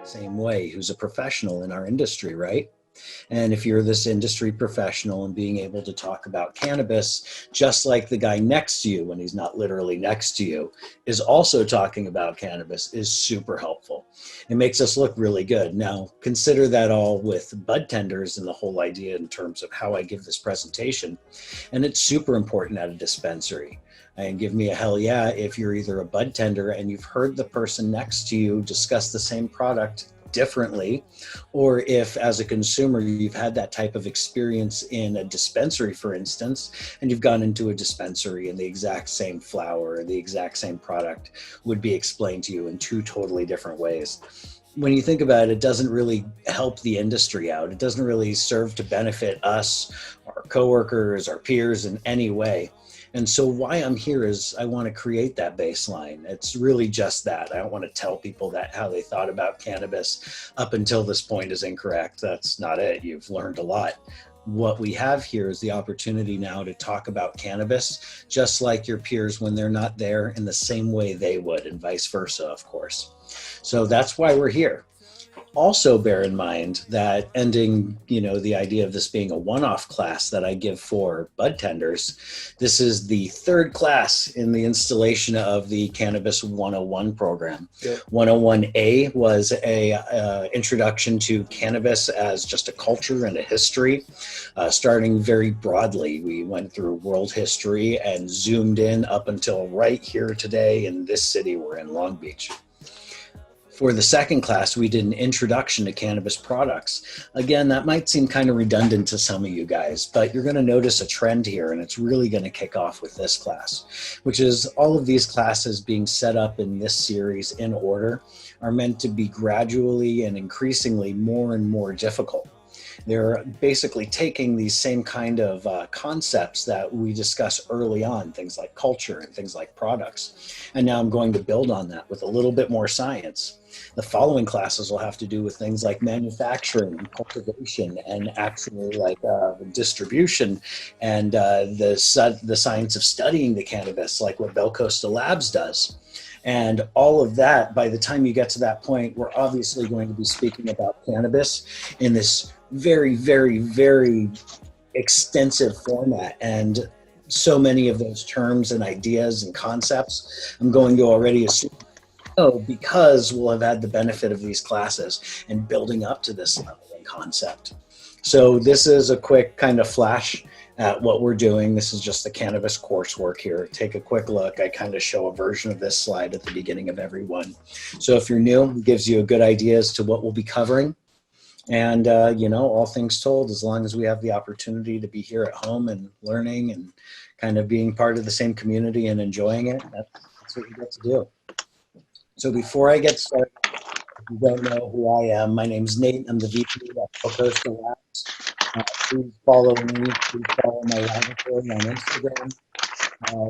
same way, who's a professional in our industry, right? And if you're this industry professional and being able to talk about cannabis, just like the guy next to you, when he's not literally next to you, is also talking about cannabis, is super helpful. It makes us look really good. Now, consider that all with Budtenders and the whole idea in terms of how I give this presentation. And it's super important at a dispensary. And give me a hell yeah if you're either a Budtender and you've heard the person next to you discuss the same product differently, or if as a consumer you've had that type of experience in a dispensary, for instance, and you've gone into a dispensary and the exact same flower or the exact same product would be explained to you in two totally different ways. When you think about it, it doesn't really help the industry out. It doesn't really serve to benefit us, our coworkers, our peers in any way. And so why I'm here is I want to create that baseline. It's really just that. I don't want to tell people that how they thought about cannabis up until this point is incorrect. That's not it. You've learned a lot. What we have here is the opportunity now to talk about cannabis, just like your peers when they're not there, in the same way they would, and vice versa, of course. So that's why we're here. Also bear in mind that ending, the idea of this being a one-off class that I give for Budtenders, this is the third class in the installation of the Cannabis 101 program. Yep. 101A was a introduction to cannabis as just a culture and a history, starting very broadly. We went through world history and zoomed in up until right here today in this city. We're in Long Beach. For the second class, we did an introduction to cannabis products. Again, that might seem kind of redundant to some of you guys, but you're going to notice a trend here, and it's really going to kick off with this class, which is all of these classes being set up in this series in order are meant to be gradually and increasingly more and more difficult. They're basically taking these same kind of concepts that we discuss early on, things like culture and things like products. And now I'm going to build on that with a little bit more science. The following classes will have to do with things like manufacturing and cultivation and actually like distribution and the science of studying the cannabis, like what Bell Costa Labs does. And all of that, by the time you get to that point, we're obviously going to be speaking about cannabis in this very, very, very extensive format. And so many of those terms and ideas and concepts, I'm going to already assume because we'll have had the benefit of these classes and building up to this level and concept. So this is a quick kind of flash at what we're doing. This is just the cannabis coursework here. Take a quick look. I kind of show a version of this slide at the beginning of every one. So if you're new, it gives you a good idea as to what we'll be covering. And, all things told, as long as we have the opportunity to be here at home and learning and kind of being part of the same community and enjoying it, that's what you get to do. So before I get started, if you don't know who I am, my name's Nate. I'm the VP at Bell Costa Labs. Please follow me. Please follow my laboratory on Instagram.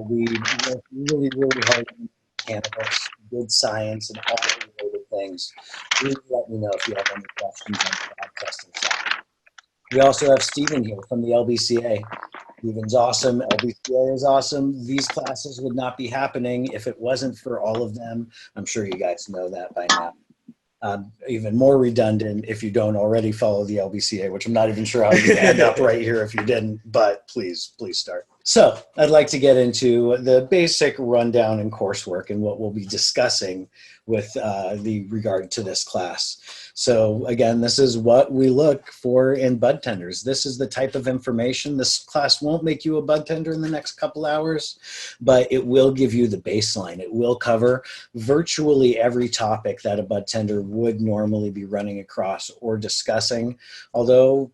We work really, really hard on cannabis, good science, and all related things. Please let me know if you have any questions on the lab testing side. We also have Stephen here from the LBCA. Stephen's awesome. LBCA is awesome. These classes would not be happening if it wasn't for all of them. I'm sure you guys know that by now. Even more redundant if you don't already follow the LBCA, which I'm not even sure how you end up right here if you didn't, but please start. So I'd like to get into the basic rundown and coursework and what we'll be discussing with the regard to this class. So again, this is what we look for in Budtenders. This is the type of information. This class won't make you a Budtender in the next couple hours, but it will give you the baseline. It will cover virtually every topic that a Budtender would normally be running across or discussing. Although,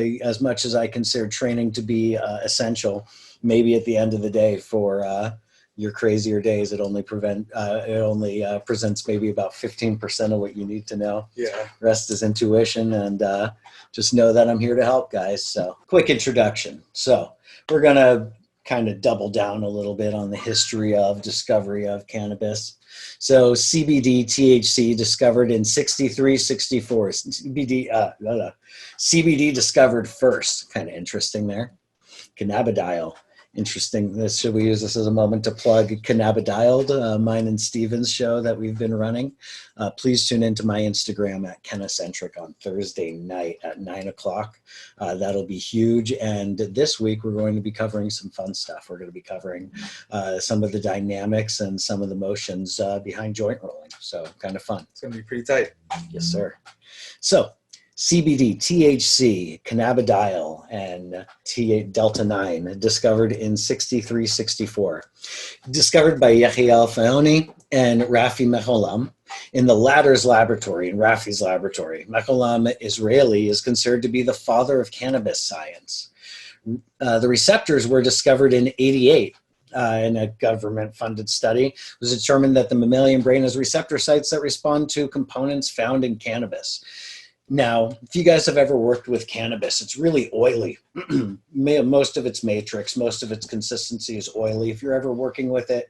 as much as I consider training to be essential, maybe at the end of the day for your crazier days, it only presents maybe about 15% of what you need to know. Yeah. Rest is intuition, and just know that I'm here to help, guys. So quick introduction. So we're going to kind of double down a little bit on the history of discovery of cannabis. So CBD, THC discovered in 63, 64. CBD discovered first, kind of interesting there. Cannabidiol Interesting. Should we use this as a moment to plug Cannabidiol, mine and Steven's show that we've been running? Please tune into my Instagram at Kennacentric on Thursday night at 9 o'clock. That'll be huge. And this week, we're going to be covering some fun stuff. We're going to be covering some of the dynamics and some of the motions behind joint rolling. So kind of fun. It's going to be pretty tight. Yes, sir. So CBD, THC, cannabidiol, and delta 9, discovered in 63-64. Discovered by Yehiel Fahony and Rafi Mecholam in the latter's laboratory, in Rafi's laboratory. Mecholam, Israeli, is considered to be the father of cannabis science. The receptors were discovered in 88. In a government-funded study, it was determined that the mammalian brain has receptor sites that respond to components found in cannabis. Now, if you guys have ever worked with cannabis, it's really oily. Most of its matrix, most of its consistency is oily. If you're ever working with it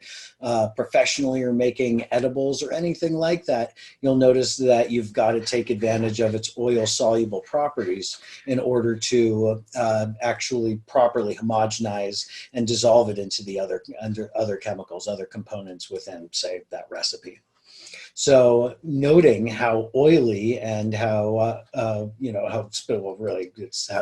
professionally or making edibles or anything like that, you'll notice that you've got to take advantage of its oil-soluble properties in order to actually properly homogenize and dissolve it into the other chemicals, other components within, say, that recipe. So noting how oily and how, well, really,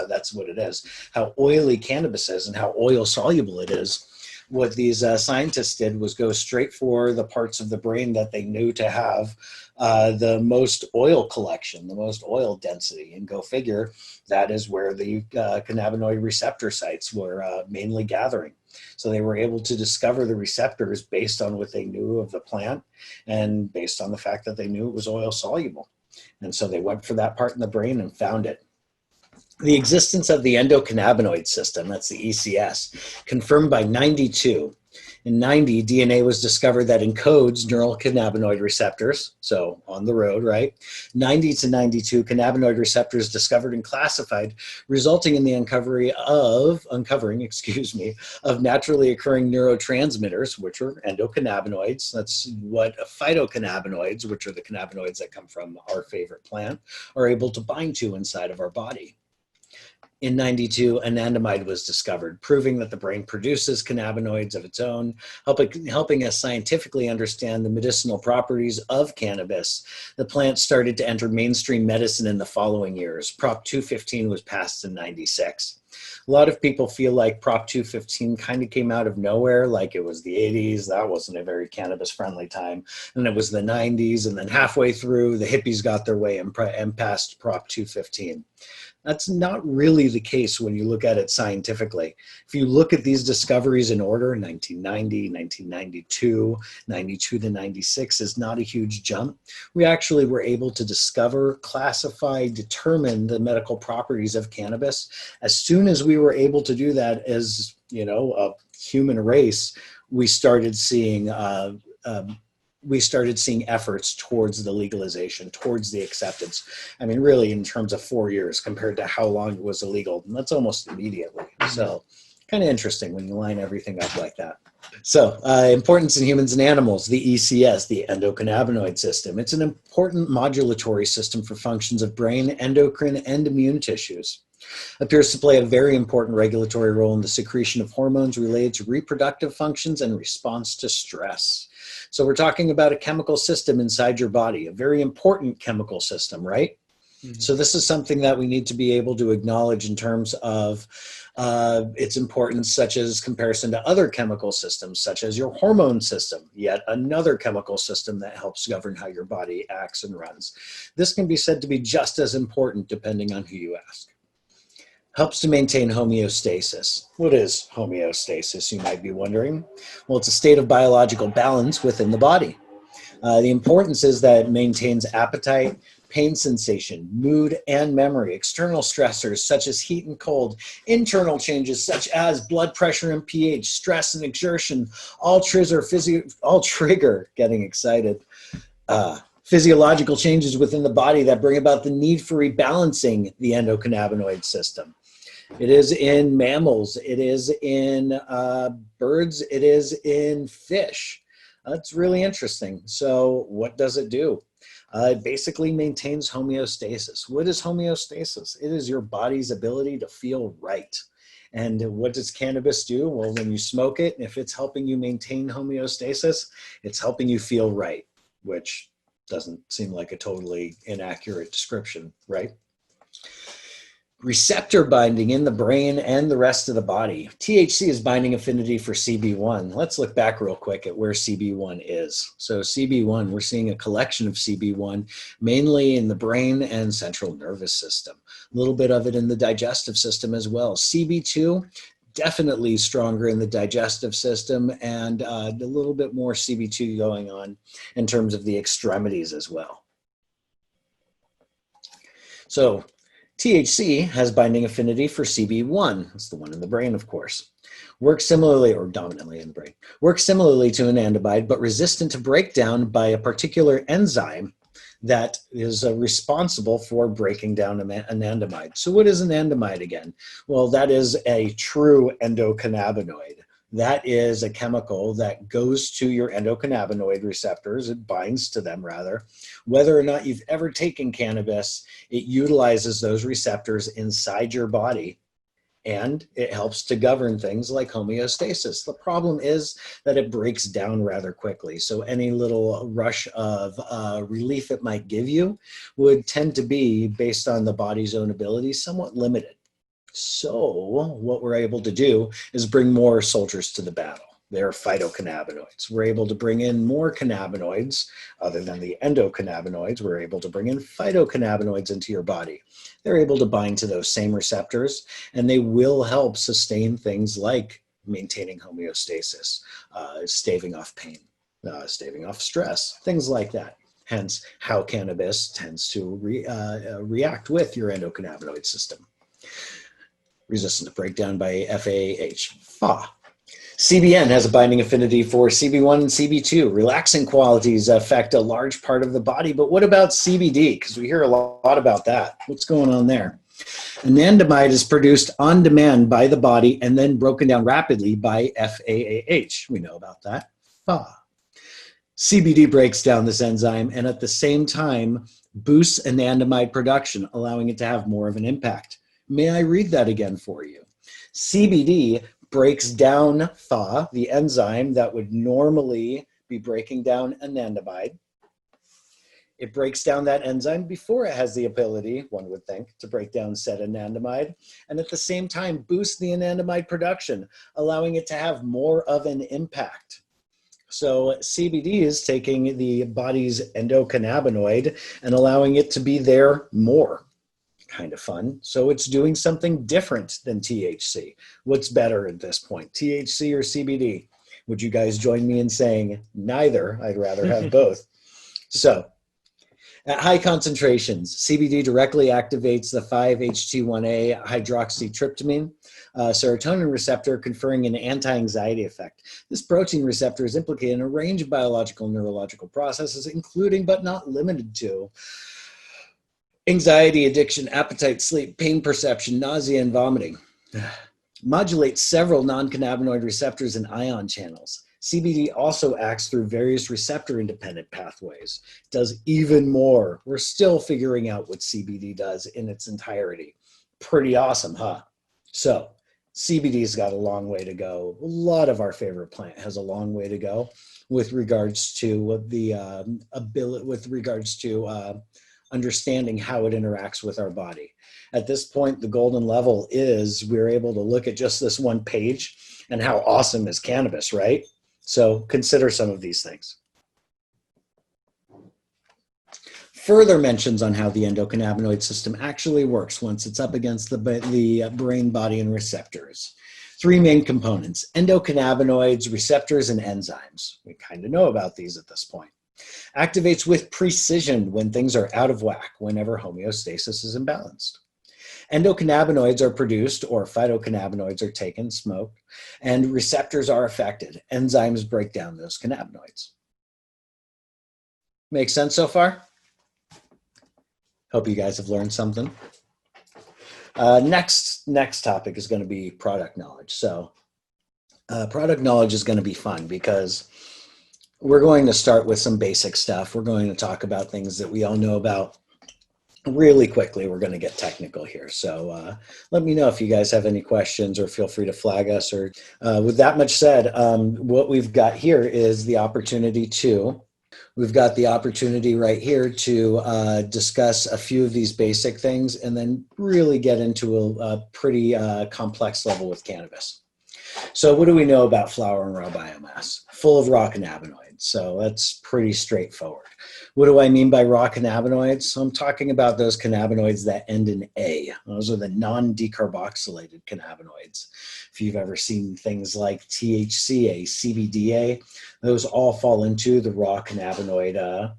that's what it is, how oily cannabis is and how oil soluble it is, what these scientists did was go straight for the parts of the brain that they knew to have the most oil collection, the most oil density, and go figure that is where the cannabinoid receptor sites were mainly gathering. So they were able to discover the receptors based on what they knew of the plant and based on the fact that they knew it was oil soluble. And so they went for that part in the brain and found it. The existence of the endocannabinoid system, that's the ECS, confirmed by 92. In 90, DNA was discovered that encodes neural cannabinoid receptors, so on the road, right? 90 to 92 cannabinoid receptors discovered and classified, resulting in the uncovering of naturally occurring neurotransmitters, which are endocannabinoids. That's what phytocannabinoids, which are the cannabinoids that come from our favorite plant, are able to bind to inside of our body. In 92, anandamide was discovered, proving that the brain produces cannabinoids of its own, helping us scientifically understand the medicinal properties of cannabis. The plant started to enter mainstream medicine in the following years. Prop 215 was passed in 96. A lot of people feel like Prop 215 kind of came out of nowhere, like it was the 80s. That wasn't a very cannabis-friendly time. And it was the 90s, and then halfway through, the hippies got their way and passed Prop 215. That's not really the case when you look at it scientifically. If you look at these discoveries in order, 1990, 1992, 92 to 96 is not a huge jump. We actually were able to discover, classify, determine the medical properties of cannabis. As soon as we were able to do that as, a human race, we started seeing efforts towards the legalization, towards the acceptance. I mean, really, in terms of 4 years compared to how long it was illegal, and that's almost immediately. So kind of interesting when you line everything up like that. So importance in humans and animals, the ECS, the endocannabinoid system. It's an important modulatory system for functions of brain, endocrine, and immune tissues. Appears to play a very important regulatory role in the secretion of hormones related to reproductive functions and response to stress. So we're talking about a chemical system inside your body, a very important chemical system, right? Mm-hmm. So this is something that we need to be able to acknowledge in terms of its importance, such as comparison to other chemical systems, such as your hormone system, yet another chemical system that helps govern how your body acts and runs. This can be said to be just as important depending on who you ask. Helps to maintain homeostasis. What is homeostasis, you might be wondering? Well, it's a state of biological balance within the body. The importance is that it maintains appetite, pain sensation, mood, and memory. External stressors such as heat and cold, internal changes such as blood pressure and pH, stress and exertion, all trigger getting excited. Physiological changes within the body that bring about the need for rebalancing the endocannabinoid system. It is in mammals, it is in birds, it is in fish. That's really interesting. So what does it do? It basically maintains homeostasis. What is homeostasis? It is your body's ability to feel right. And what does cannabis do? Well, when you smoke it, if it's helping you maintain homeostasis, it's helping you feel right, which doesn't seem like a totally inaccurate description, right? Receptor binding in the brain and the rest of the body. THC is binding affinity for CB1. Let's look back real quick at where CB1 is. So CB1, we're seeing a collection of CB1 mainly in the brain and central nervous system. A little bit of it in the digestive system as well. CB2, definitely stronger in the digestive system, and a little bit more CB2 going on in terms of the extremities as well. So THC has binding affinity for CB1. That's the one in the brain, of course. Works similarly, or dominantly in the brain. Works similarly to anandamide, but resistant to breakdown by a particular enzyme that is responsible for breaking down anandamide. So what is anandamide again? Well, that is a true endocannabinoid. That is a chemical that goes to your endocannabinoid receptors. It binds to them, rather. Whether or not you've ever taken cannabis, it utilizes those receptors inside your body, and it helps to govern things like homeostasis. The problem is that it breaks down rather quickly. So any little rush of relief it might give you would tend to be, based on the body's own abilities, somewhat limited. So what we're able to do is bring more soldiers to the battle. They're phytocannabinoids. We're able to bring in more cannabinoids other than the endocannabinoids. We're able to bring in phytocannabinoids into your body. They're able to bind to those same receptors, and they will help sustain things like maintaining homeostasis, staving off pain, staving off stress, things like that. Hence how cannabis tends to react with your endocannabinoid system. Resistant to breakdown by FAH. CBN has a binding affinity for CB1 and CB2. Relaxing qualities affect a large part of the body, but what about CBD? Because we hear a lot about that. What's going on there? Anandamide is produced on demand by the body and then broken down rapidly by FAAH. We know about that. CBD breaks down this enzyme and at the same time boosts anandamide production, allowing it to have more of an impact. May I read that again for you? CBD breaks down Fa, the enzyme that would normally be breaking down anandamide. It breaks down that enzyme before it has the ability, one would think, to break down said anandamide, and at the same time boost the anandamide production, allowing it to have more of an impact. So CBD is taking the body's endocannabinoid and allowing it to be there more. Kind of fun. So it's doing something different than THC. What's better at this point, THC or CBD? Would you guys join me in saying neither? I'd rather have both. So at high concentrations, CBD directly activates the 5-HT1A hydroxytryptamine serotonin receptor, conferring an anti-anxiety effect. This protein receptor is implicated in a range of biological and neurological processes, including but not limited to anxiety, addiction, appetite, sleep, pain perception, nausea, and vomiting. Modulates several non-cannabinoid receptors and ion channels. CBD also acts through various receptor-independent pathways. Does even more. We're still figuring out what CBD does in its entirety. Pretty awesome, huh? So CBD's got a long way to go. A lot of our favorite plant has a long way to go with regards to the understanding how it interacts with our body. At this point, the golden level is we're able to look at just this one page and how awesome is cannabis, right? So consider some of these things. Further mentions on how the endocannabinoid system actually works once it's up against the brain, body, and receptors. Three main components: endocannabinoids, receptors, and enzymes. We kind of know about these at this point. Activates with precision when things are out of whack, whenever homeostasis is imbalanced. Endocannabinoids are produced, or phytocannabinoids are taken, smoked, and receptors are affected. Enzymes break down those cannabinoids. Make sense so far? Hope you guys have learned something. Next topic is going to be product knowledge. So product knowledge is going to be fun because We're going to start with some basic stuff. We're going to talk about things that we all know about really quickly. We're going to get technical here. So let me know if you guys have any questions, or feel free to flag us. Or with that much said, what we've got here is the opportunity to We've got the opportunity right here to discuss a few of these basic things and then really get into a pretty complex level with cannabis. So what do we know about flower and raw biomass? Full of raw cannabinoids. So that's pretty straightforward. What do I mean by raw cannabinoids? So I'm talking about those cannabinoids that end in A. Those are the non-decarboxylated cannabinoids. If you've ever seen things like THCA, CBDA, those all fall into the raw cannabinoid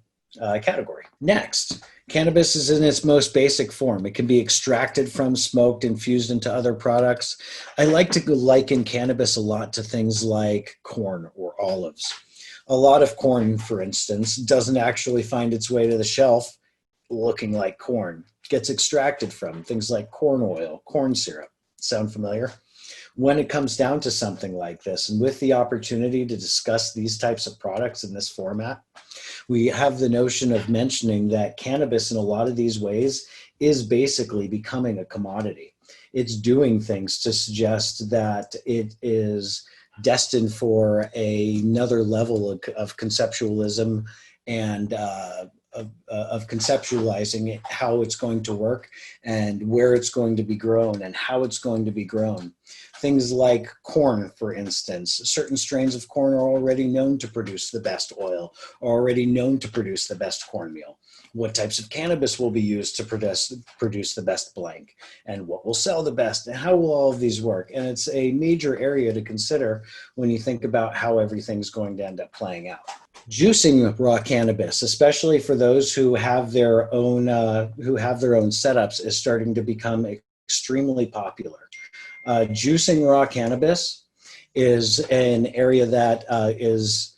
category. Next, cannabis is in its most basic form. It can be extracted from, smoked, infused into other products. I like to liken cannabis a lot to things like corn or olives. A lot of corn, for instance, doesn't actually find its way to the shelf looking like corn. It gets extracted from things like corn oil, corn syrup. Sound familiar? When it comes down to something like this, and with the opportunity to discuss these types of products in this format, we have the notion of mentioning that cannabis in a lot of these ways is basically becoming a commodity. It's doing things to suggest that it is destined for another level of conceptualism and of conceptualizing how it's going to work and where it's going to be grown and how it's going to be grown. Things like corn, for instance. Certain strains of corn are already known to produce the best oil, already known to produce the best cornmeal. What types of cannabis will be used to produce the best blank, and what will sell the best, and how will all of these work? And it's a major area to consider when you think about how everything's going to end up playing out. Juicing raw cannabis, especially for those who have their own setups, is starting to become extremely popular. Juicing raw cannabis is an area that is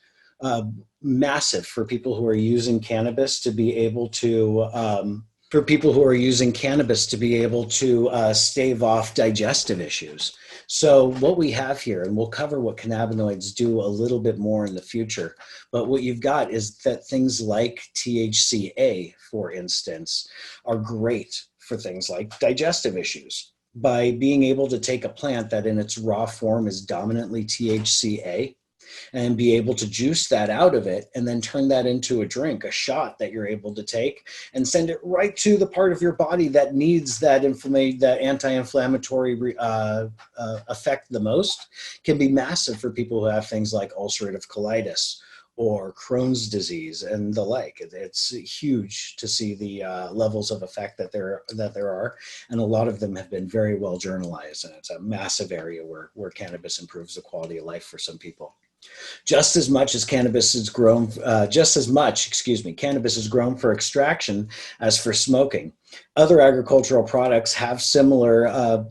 massive for people who are using cannabis to be able to stave off digestive issues. So what we have here, and we'll cover what cannabinoids do a little bit more in the future, but what you've got is that things like THCA, for instance, are great for things like digestive issues. By being able to take a plant that in its raw form is dominantly THCA and be able to juice that out of it and then turn that into a drink, a shot that you're able to take and send it right to the part of your body that needs that anti-inflammatory effect the most, can be massive for people who have things like ulcerative colitis or Crohn's disease and the like. It's huge to see the levels of effect that there are, and a lot of them have been very well journalized, and it's a massive area where cannabis improves the quality of life for some people. Cannabis is grown for extraction as for smoking. Other agricultural products have similar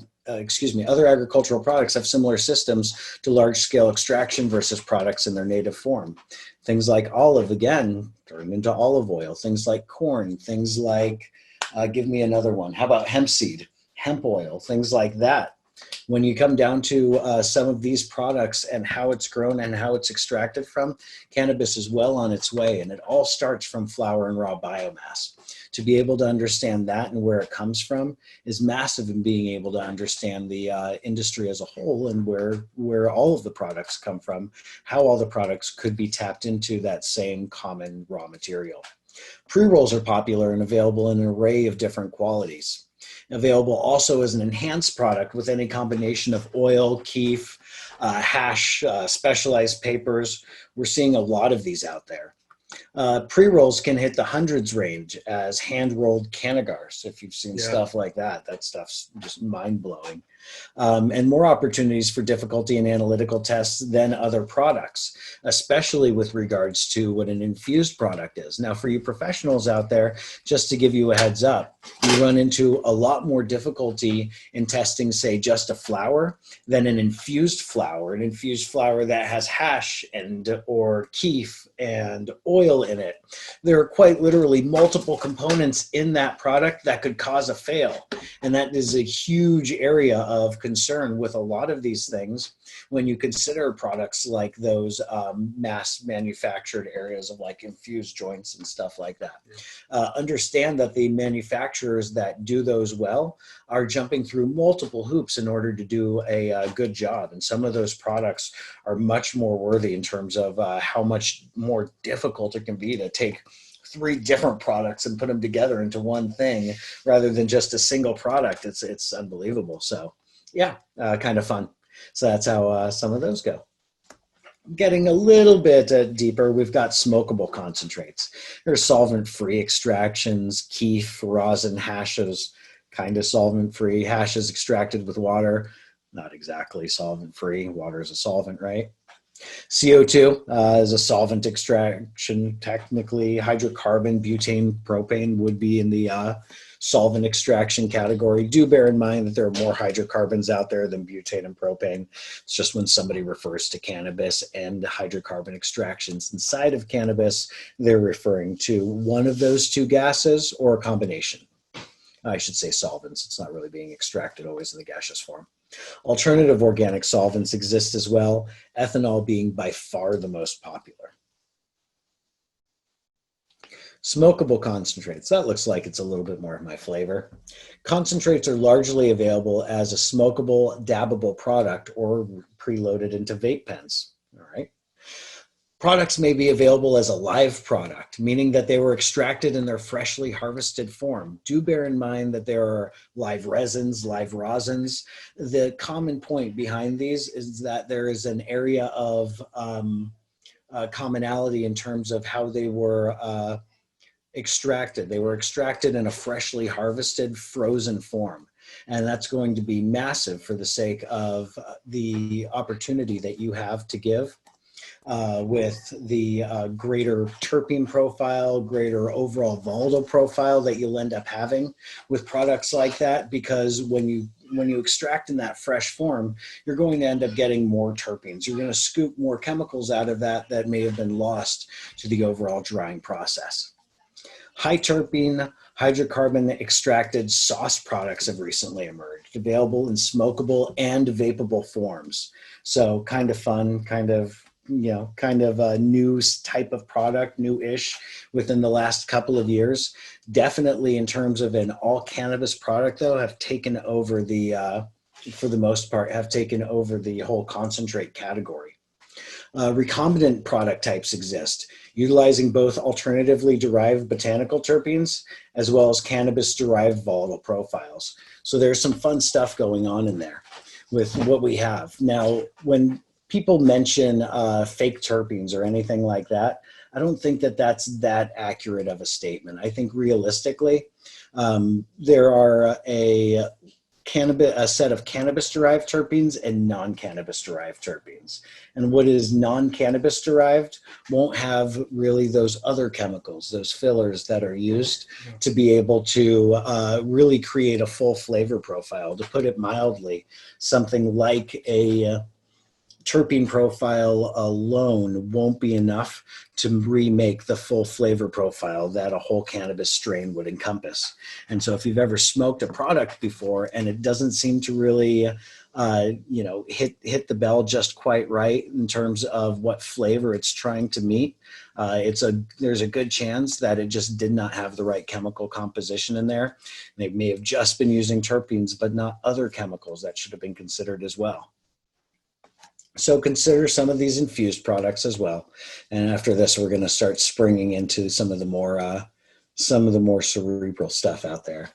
systems to large-scale extraction versus products in their native form. Things like olive, again, turn into olive oil. Things like corn, things like, give me another one. How about hemp seed, hemp oil, things like that. When you come down to some of these products and how it's grown and how it's extracted from, cannabis is well on its way, and it all starts from flower and raw biomass. To be able to understand that and where it comes from is massive in being able to understand the industry as a whole and where all of the products come from, how all the products could be tapped into that same common raw material. Pre-rolls are popular and available in an array of different qualities. Available also as an enhanced product with any combination of oil, keef, hash, specialized papers. We're seeing a lot of these out there. Pre-rolls can hit the hundreds range as hand-rolled cannagars. If you've seen stuff like that, that stuff's just mind-blowing. And more opportunities for difficulty in analytical tests than other products, especially with regards to what an infused product is. Now, for you professionals out there, just to give you a heads up, you run into a lot more difficulty in testing, say, just a flower than an infused flower that has hash and or keef and oil oil in it. There are quite literally multiple components in that product that could cause a fail. And that is a huge area of concern with a lot of these things when you consider products like those mass manufactured areas of like infused joints and stuff like that. Understand that the manufacturers that do those well are jumping through multiple hoops in order to do a good job. And some of those products are much more worthy in terms of how much more difficult it can be to take 3 different products and put them together into one thing rather than just a single product. It's unbelievable. So yeah, kind of fun. So that's how some of those go. Getting a little bit deeper, we've got smokable concentrates. There's solvent-free extractions, keef, rosin, hashes, kind of solvent-free, hashes extracted with water, not exactly solvent-free. Water is a solvent, right? CO2 is a solvent extraction. Technically, hydrocarbon, butane, propane would be in the solvent extraction category. Do bear in mind that there are more hydrocarbons out there than butane and propane. It's just when somebody refers to cannabis and hydrocarbon extractions inside of cannabis, they're referring to one of those 2 gases or a combination. I should say solvents. It's not really being extracted always in the gaseous form. Alternative organic solvents exist as well, ethanol being by far the most popular. Smokable concentrates, that looks like it's a little bit more of my flavor. Concentrates are largely available as a smokable, dabbable product or preloaded into vape pens, all right? Products may be available as a live product, meaning that they were extracted in their freshly harvested form. Do bear in mind that there are live resins, live rosins. The common point behind these is that there is an area of commonality in terms of how they were extracted. They were extracted in a freshly harvested frozen form. And that's going to be massive for the sake of the opportunity that you have to give with the greater terpene profile, greater overall volatile profile that you'll end up having with products like that, because when you extract in that fresh form, you're going to end up getting more terpenes. You're going to scoop more chemicals out of that that may have been lost to the overall drying process. High terpene, hydrocarbon extracted sauce products have recently emerged, available in smokable and vapable forms. So kind of fun, kind of a new type of product, new-ish within the last couple of years. Definitely in terms of an all cannabis product though, have taken over the, for the most part, have taken over the whole concentrate category. Recombinant product types exist, utilizing both alternatively derived botanical terpenes as well as cannabis-derived volatile profiles. So there's some fun stuff going on in there with what we have. Now, when people mention fake terpenes or anything like that, I don't think that that's that accurate of a statement. I think realistically, there are a set of cannabis-derived terpenes and non-cannabis-derived terpenes. And what is non-cannabis derived won't have really those other chemicals, those fillers that are used to be able to really create a full flavor profile. To put it mildly, something like a terpene profile alone won't be enough to remake the full flavor profile that a whole cannabis strain would encompass. And so if you've ever smoked a product before and it doesn't seem to really hit the bell just quite right in terms of what flavor it's trying to meet, there's a good chance that it just did not have the right chemical composition in there. They may have just been using terpenes, but not other chemicals that should have been considered as well. So consider some of these infused products as well. And after this, we're going to start springing into some of the more cerebral stuff out there.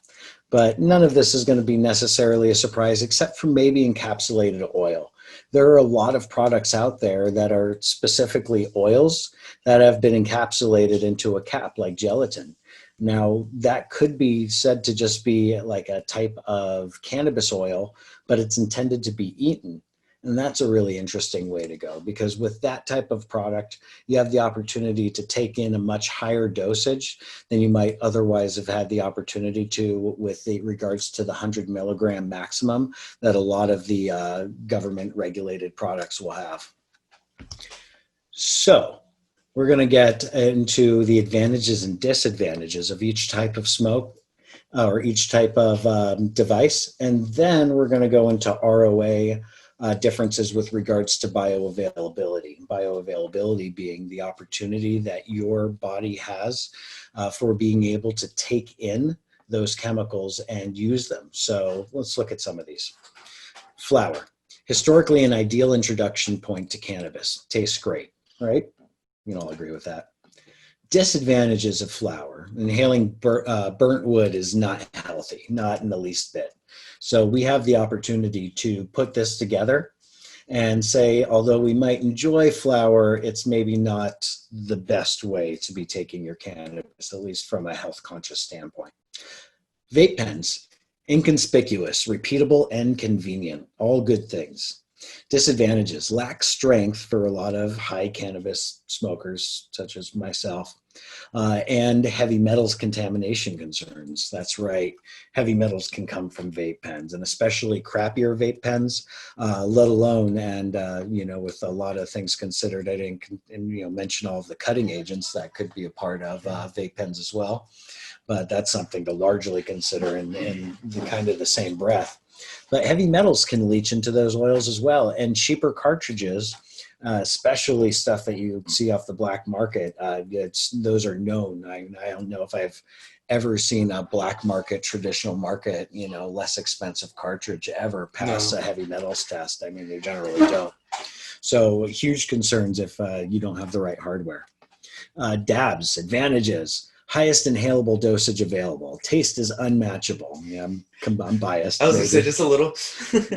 But none of this is going to be necessarily a surprise, except for maybe encapsulated oil. There are a lot of products out there that are specifically oils that have been encapsulated into a cap, like gelatin. Now, that could be said to just be like a type of cannabis oil, but it's intended to be eaten. And that's a really interesting way to go, because with that type of product, you have the opportunity to take in a much higher dosage than you might otherwise have had the opportunity to with regards to the 100 milligram maximum that a lot of the government regulated products will have. So We're going to get into the advantages and disadvantages of each type of smoke or each type of device. And then we're going to go into ROA differences with regards to bioavailability. Bioavailability being the opportunity that your body has for being able to take in those chemicals and use them. So let's look at some of these. Flower. Historically an ideal introduction point to cannabis. Tastes great, right? We can all agree with that. Disadvantages of flower. Inhaling burnt wood is not healthy, not in the least bit. So we have the opportunity to put this together and say, although we might enjoy flower, it's maybe not the best way to be taking your cannabis, at least from a health conscious standpoint. Vape pens, inconspicuous, repeatable, and convenient, all good things. Disadvantages, lack strength for a lot of high cannabis smokers, such as myself, and heavy metals contamination concerns. That's right, heavy metals can come from vape pens, and especially crappier vape pens, let alone, and with a lot of things considered, I didn't mention all of the cutting agents that could be a part of vape pens as well, but that's something to largely consider in the kind of the same breath. But heavy metals can leach into those oils as well, and cheaper cartridges, especially stuff that you see off the black market, those are known. I don't know if I've ever seen a black market, traditional market, less expensive cartridge ever pass a heavy metals test. I mean, they generally don't. So huge concerns if you don't have the right hardware. Dabs, advantages. Highest inhalable dosage available. Taste is unmatchable. Yeah, I'm biased. I was going to say just a little.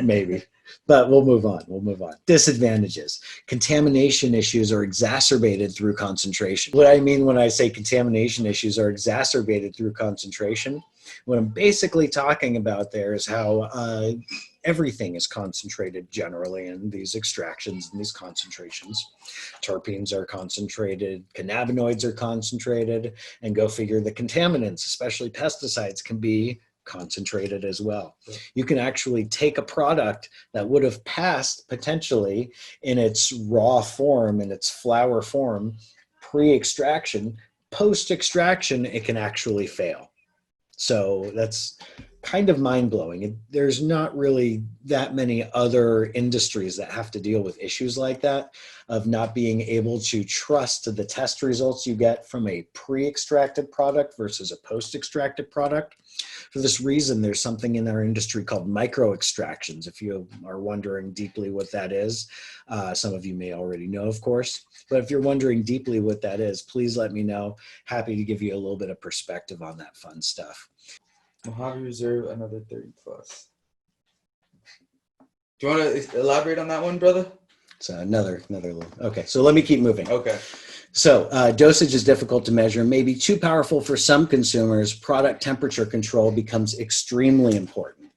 Maybe. But we'll move on. Disadvantages. Contamination issues are exacerbated through concentration. What I mean when I say contamination issues are exacerbated through concentration, what I'm basically talking about there is how everything is concentrated generally in these extractions and these concentrations. Terpenes are concentrated, cannabinoids are concentrated, and go figure the contaminants, especially pesticides, can be concentrated as well. You can actually take a product that would have passed potentially in its raw form, in its flower form, pre-extraction, post-extraction, it can actually fail. So that's kind of mind-blowing. There's not really that many other industries that have to deal with issues like that, of not being able to trust the test results you get from a pre-extracted product versus a post-extracted product. For this reason, there's something in our industry called micro-extractions. If you are wondering deeply what that is, some of you may already know, of course, but if you're wondering deeply what that is, please let me know. Happy to give you a little bit of perspective on that fun stuff. Mojave Reserve, another 30 plus. Do you want to elaborate on that one, brother? So another little, okay, so let me keep moving. Okay. So dosage is difficult to measure, maybe too powerful for some consumers. Product temperature control becomes extremely important.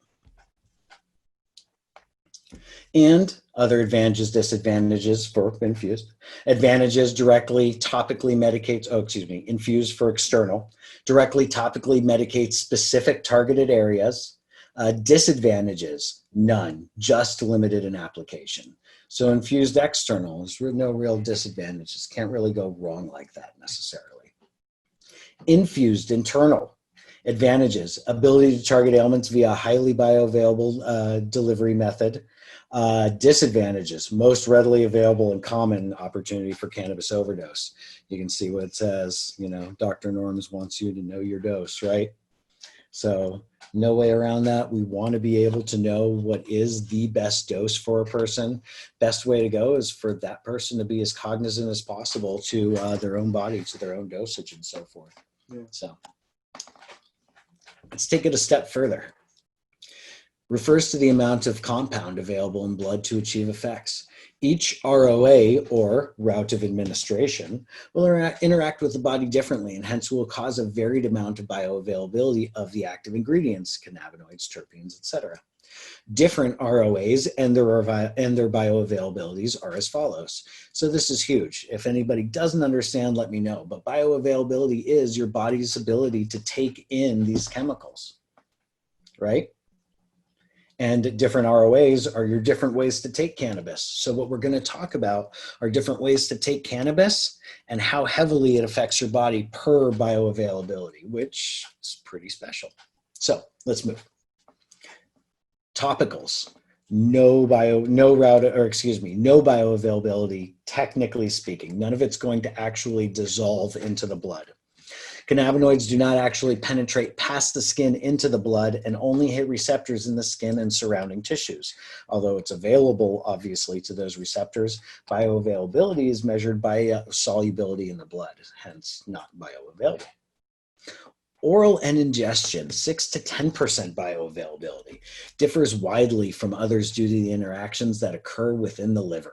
And other advantages, disadvantages for infused. Advantages, directly topically medicates, infused for external, directly topically medicates specific targeted areas. Disadvantages, none, just limited in application. So infused external, there's no real disadvantages. Can't really go wrong like that necessarily. Infused internal, advantages, ability to target ailments via a highly bioavailable delivery method. Disadvantages, most readily available and common opportunity for cannabis overdose. You can see what it says, Dr. Norms wants you to know your dose, right? So no way around that. We want to be able to know what is the best dose for a person. Best way to go is for that person to be as cognizant as possible to their own body, to their own dosage and so forth. Yeah. So let's take it a step further. Refers to the amount of compound available in blood to achieve effects. Each ROA, or route of administration, will interact with the body differently and hence will cause a varied amount of bioavailability of the active ingredients, cannabinoids, terpenes, etc. Different ROAs and their bioavailabilities are as follows. So this is huge. If anybody doesn't understand, let me know. But bioavailability is your body's ability to take in these chemicals, right? And different ROAs are your different ways to take cannabis. So what we're going to talk about are different ways to take cannabis and how heavily it affects your body per bioavailability, which is pretty special. So let's move. Topicals. No bioavailability, technically speaking. None of it's going to actually dissolve into the blood. Cannabinoids do not actually penetrate past the skin into the blood and only hit receptors in the skin and surrounding tissues. Although it's available, obviously, to those receptors, bioavailability is measured by solubility in the blood, hence not bioavailable. Oral and ingestion, 6 to 10% bioavailability, differs widely from others due to the interactions that occur within the liver.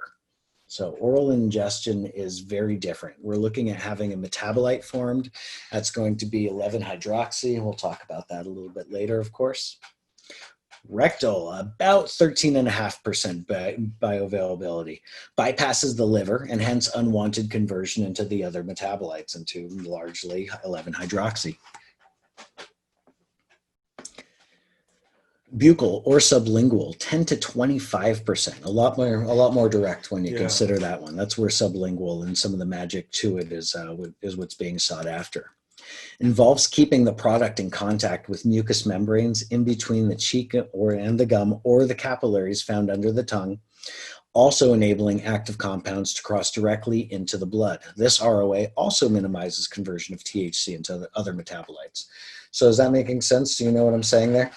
So oral ingestion is very different. We're looking at having a metabolite formed. That's going to be 11-hydroxy, and we'll talk about that a little bit later, of course. Rectal, about 13.5% bioavailability, bypasses the liver and hence unwanted conversion into the other metabolites, into largely 11-hydroxy. Buccal or sublingual, 10 to 25%, a lot more direct when you consider that one. That's where sublingual and some of the magic to it is what's being sought after. Involves keeping the product in contact with mucous membranes in between the cheek and the gum or the capillaries found under the tongue, also enabling active compounds to cross directly into the blood. This ROA also minimizes conversion of THC into other metabolites. So is that making sense? Do you know what I'm saying there?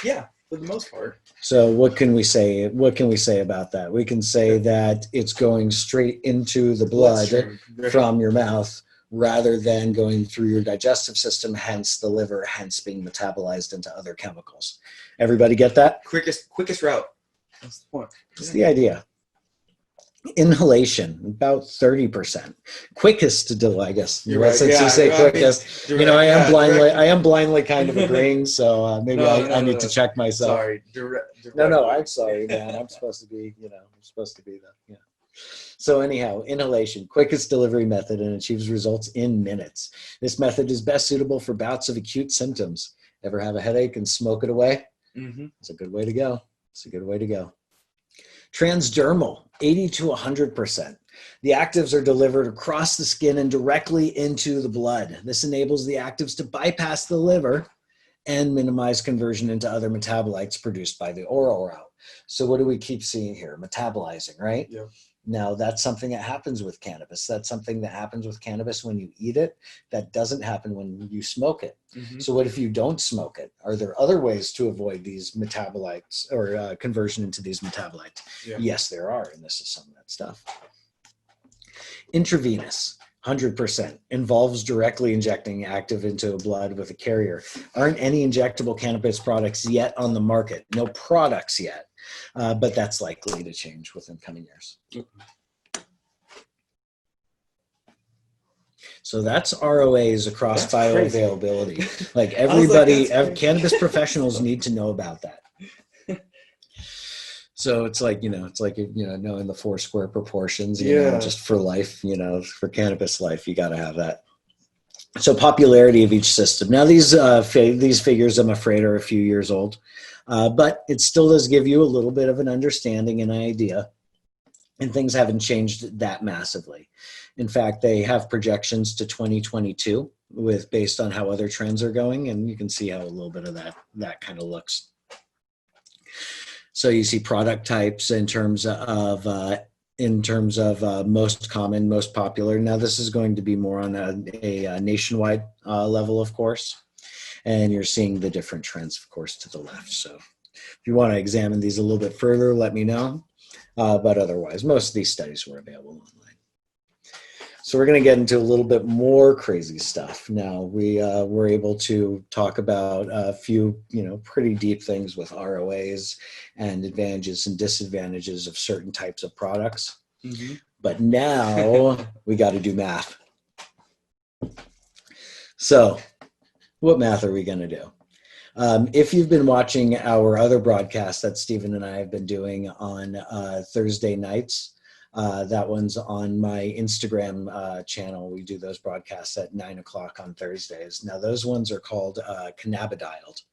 Yeah, for the most part. So what can we say? What can we say about that? We can say that it's going straight into the blood from your mouth rather than going through your digestive system, hence the liver, hence being metabolized into other chemicals. Everybody get that? Quickest route. That's the point. That's the idea. Inhalation, about 30%. Quickest to do, I guess. You're right. Since you say quickest, I am blindly kind of agreeing. So maybe I need to check myself. Sorry. No, I'm sorry, man. I'm supposed to be, Yeah. So anyhow, inhalation, quickest delivery method and achieves results in minutes. This method is best suitable for bouts of acute symptoms. Ever have a headache and smoke it away? Mm-hmm. It's a good way to go. Transdermal, 80 to 100%. The actives are delivered across the skin and directly into the blood. This enables the actives to bypass the liver and minimize conversion into other metabolites produced by the oral route. So what do we keep seeing here? Metabolizing, right? Yeah. Now, that's something that happens with cannabis. That's something that happens with cannabis when you eat it. That doesn't happen when you smoke it. Mm-hmm. So what if you don't smoke it? Are there other ways to avoid these metabolites or conversion into these metabolites? Yeah. Yes, there are, and this is some of that stuff. Intravenous, 100%, involves directly injecting active into blood with a carrier. Aren't any injectable cannabis products yet on the market? No products yet. But that's likely to change within coming years. So that's ROAs across bioavailability. Like everybody, cannabis professionals need to know about that. So it's like, knowing the 4 square proportions, just for life, for cannabis life, you got to have that. So popularity of each system. Now these figures, I'm afraid, are a few years old. But it still does give you a little bit of an understanding and idea, and things haven't changed that massively. In fact, they have projections to 2022 based on how other trends are going, and you can see how a little bit of that kind of looks. So you see product types in terms of most common, most popular. Now this is going to be more on a nationwide level, of course. And you're seeing the different trends, of course, to the left. So if you want to examine these a little bit further, let me know. But otherwise, most of these studies were available online. So we're going to get into a little bit more crazy stuff. Now, we were able to talk about a few, pretty deep things with ROAs and advantages and disadvantages of certain types of products. Mm-hmm. But now we got to do math. So what math are we going to do? If you've been watching our other broadcasts that Stephen and I have been doing on Thursday nights, that one's on my Instagram channel. We do those broadcasts at 9 o'clock on Thursdays. Now those ones are called cannabidyled.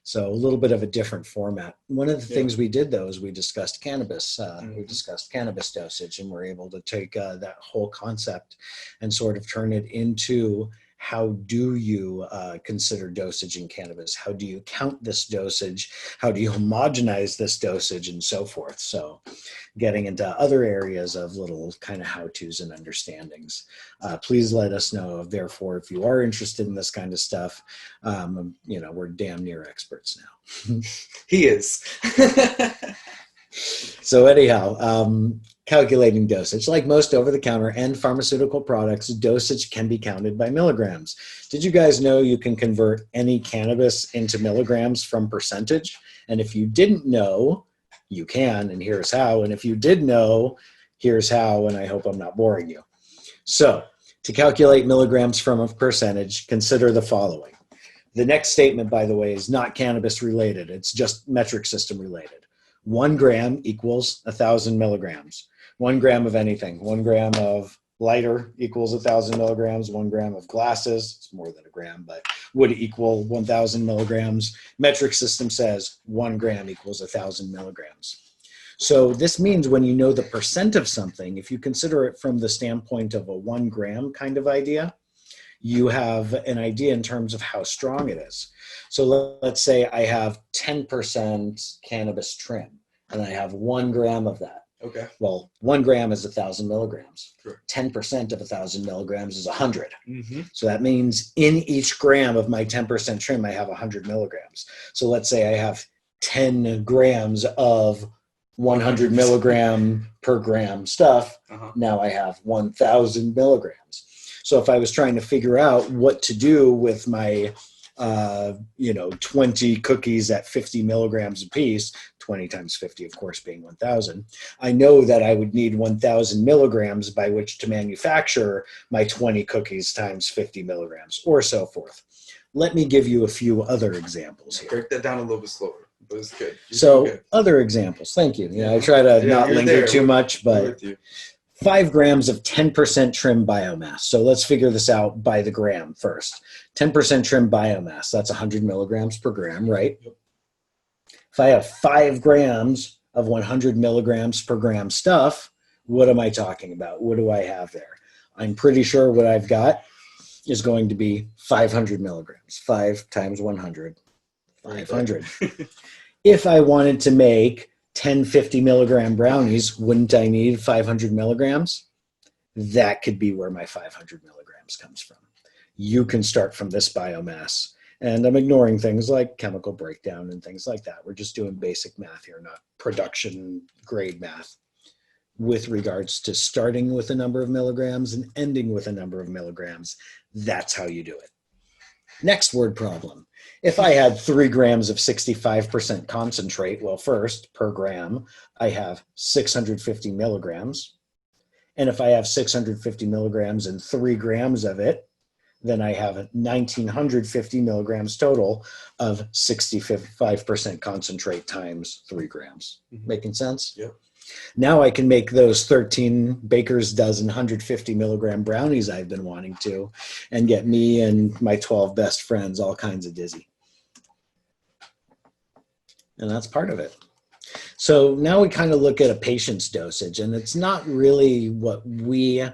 So a little bit of a different format. One of the Yeah. things we did though is we discussed cannabis. We Mhm. discussed cannabis dosage, and we're able to take that whole concept and sort of turn it into how do you consider dosage in cannabis? How do you count this dosage? How do you homogenize this dosage and so forth? So getting into other areas of little kind of how-tos and understandings. Please let us know, therefore, if you are interested in this kind of stuff. We're damn near experts now. He is. So anyhow, calculating dosage. Like most over-the-counter and pharmaceutical products, dosage can be counted by milligrams. Did you guys know you can convert any cannabis into milligrams from percentage? And if you didn't know, you can, and here's how. And if you did know, here's how, and I hope I'm not boring you. So to calculate milligrams from a percentage, consider the following. The next statement, by the way, is not cannabis related. It's just metric system related. 1 gram equals 1,000 milligrams. 1 gram of anything. 1 gram of lighter equals 1,000 milligrams. 1 gram of glasses, it's more than a gram, but would equal 1,000 milligrams. Metric system says 1 gram equals 1,000 milligrams. So this means when you know the percent of something, if you consider it from the standpoint of a 1 gram kind of idea, you have an idea in terms of how strong it is. So let's say I have 10% cannabis trim, and I have 1 gram of that. Okay. Well, 1 gram is 1,000 milligrams. Sure. 10% of 1,000 milligrams is 100. Mm-hmm. So that means in each gram of my 10% trim, I have 100 milligrams. So let's say I have 10 grams of 100 milligram per gram stuff. Now I have 1,000 milligrams. So if I was trying to figure out what to do with my 20 cookies at 50 milligrams a piece, 20 times 50, of course, being 1,000, I know that I would need 1,000 milligrams by which to manufacture my 20 cookies times 50 milligrams, or so forth. Let me give you a few other examples here. Break that down a little bit slower, but it's good. So other examples. Thank you. I try to not linger too much, but 5 grams of 10% trim biomass. So let's figure this out by the gram first. 10% trim biomass, that's 100 milligrams per gram, right? Yep. If I have 5 grams of 100 milligrams per gram stuff, what am I talking about? What do I have there? I'm pretty sure what I've got is going to be 500 milligrams. 5 times 100, 500. If I wanted to make 10 50 milligram brownies, wouldn't I need 500 milligrams? That could be where my 500 milligrams comes from. You can start from this biomass. And I'm ignoring things like chemical breakdown and things like that. We're just doing basic math here, not production grade math, with regards to starting with a number of milligrams and ending with a number of milligrams. That's how you do it. Next word problem. If I had 3 grams of 65% concentrate, well, first, per gram, I have 650 milligrams. And if I have 650 milligrams and 3 grams of it, then I have 1,950 milligrams total of 65% concentrate times 3 grams. Mm-hmm. Making sense? Yep. Now I can make those 13 baker's dozen 150 milligram brownies I've been wanting to, and get me and my 12 best friends all kinds of dizzy. And that's part of it. So now we kind of look at a patient's dosage, and it's not really what we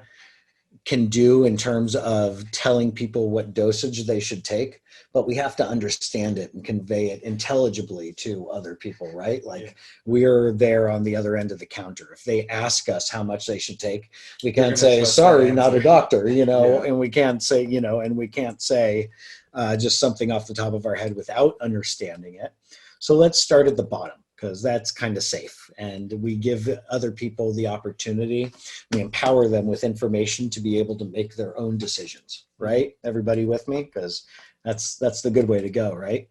can do in terms of telling people what dosage they should take, but we have to understand it and convey it intelligibly to other people, right? Like we're there on the other end of the counter. If they ask us how much they should take, we can't say, sorry, not a doctor, and we can't say, and we can't say just something off the top of our head without understanding it. So let's start at the bottom, because that's kind of safe. And we give other people the opportunity, we empower them with information to be able to make their own decisions, right? Everybody with me? Because that's the good way to go, right?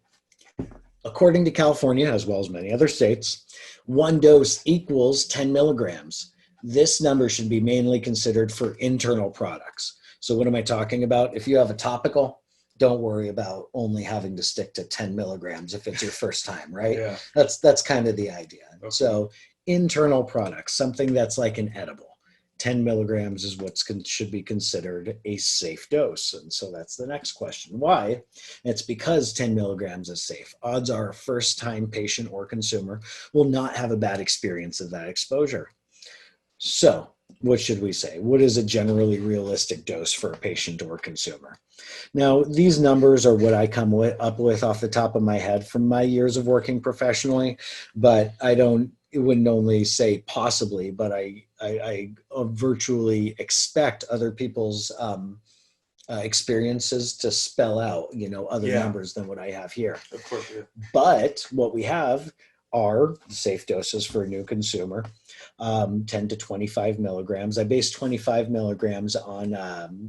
According to California, as well as many other states, 1 dose equals 10 milligrams. This number should be mainly considered for internal products. So what am I talking about? If you have a topical, don't worry about only having to stick to 10 milligrams if it's your first time, right? Yeah. That's kind of the idea. Okay. So internal products, something that's like an edible. 10 milligrams is what should be considered a safe dose. And so that's the next question. Why? It's because 10 milligrams is safe. Odds are a first-time patient or consumer will not have a bad experience of that exposure. So what should we say? What is a generally realistic dose for a patient or consumer? Now, these numbers are what I come up with off the top of my head from my years of working professionally, but it wouldn't only say possibly, but I virtually expect other people's experiences to spell out, other numbers than what I have here. Of course, yeah. But what we have are safe doses for a new consumer, 10 to 25 milligrams. I base 25 milligrams on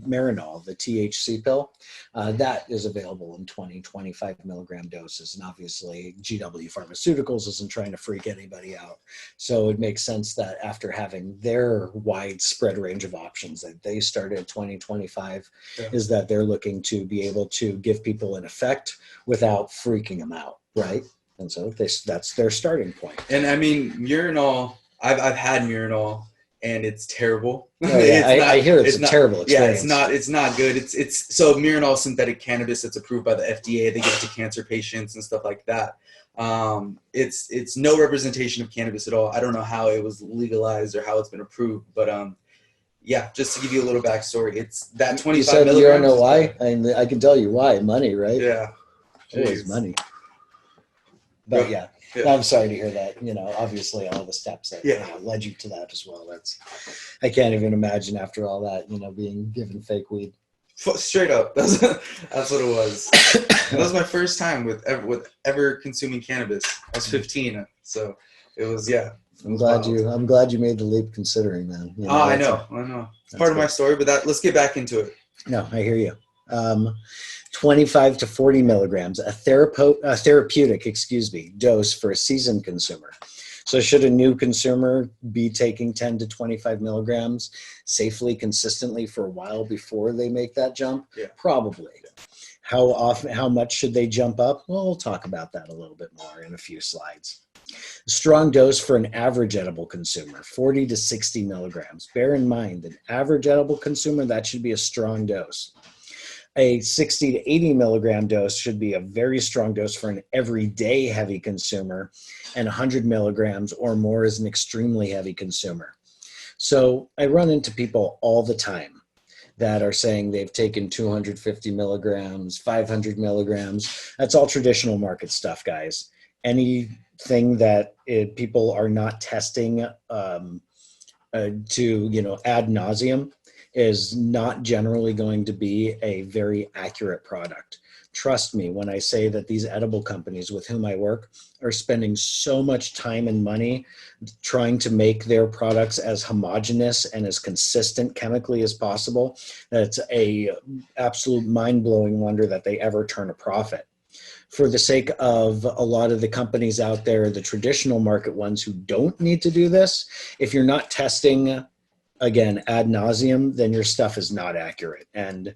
Marinol, the THC pill. That is available in 25 milligram doses. And obviously, GW Pharmaceuticals isn't trying to freak anybody out. So it makes sense that after having their widespread range of options that they started at 2025, is that they're looking to be able to give people an effect without freaking them out, right? And so that's their starting point. And I mean, Mirinol, I've had Mirinol, and it's terrible. Oh, yeah. I hear it's a terrible experience. Yeah, it's not good. It's so Mirinol synthetic cannabis that's approved by the FDA. They give it to cancer patients and stuff like that. It's no representation of cannabis at all. I don't know how it was legalized or how it's been approved, but yeah, just to give you a little backstory, it's that 25 you said milligrams. You don't know why? I can tell you why. Money, right? Yeah. Always money. But yeah, I'm sorry to hear that. Obviously all the steps that led you to that as well. I can't even imagine after all that, being given fake weed. Straight up, that's what it was. That was my first time with ever consuming cannabis. I was 15, so it was I'm glad you made the leap, considering, man. I know. It's part of my story, but let's get back into it. No, I hear you. 25 to 40 milligrams, a therapeutic, dose for a seasoned consumer. So should a new consumer be taking 10 to 25 milligrams safely, consistently for a while before they make that jump? Yeah. Probably. How much should they jump up? Well, we'll talk about that a little bit more in a few slides. A strong dose for an average edible consumer, 40 to 60 milligrams. Bear in mind, an average edible consumer, that should be a strong dose. A 60 to 80 milligram dose should be a very strong dose for an everyday heavy consumer, and 100 milligrams or more is an extremely heavy consumer. So I run into people all the time that are saying they've taken 250 milligrams, 500 milligrams. That's all traditional market stuff, guys. Anything that people are not testing to ad nauseum is not generally going to be a very accurate product. Trust me when I say that these edible companies with whom I work are spending so much time and money trying to make their products as homogeneous and as consistent chemically as possible, that it's a absolute mind-blowing wonder that they ever turn a profit. For the sake of a lot of the companies out there, the traditional market ones who don't need to do this, if you're not testing again, ad nauseum, then your stuff is not accurate. And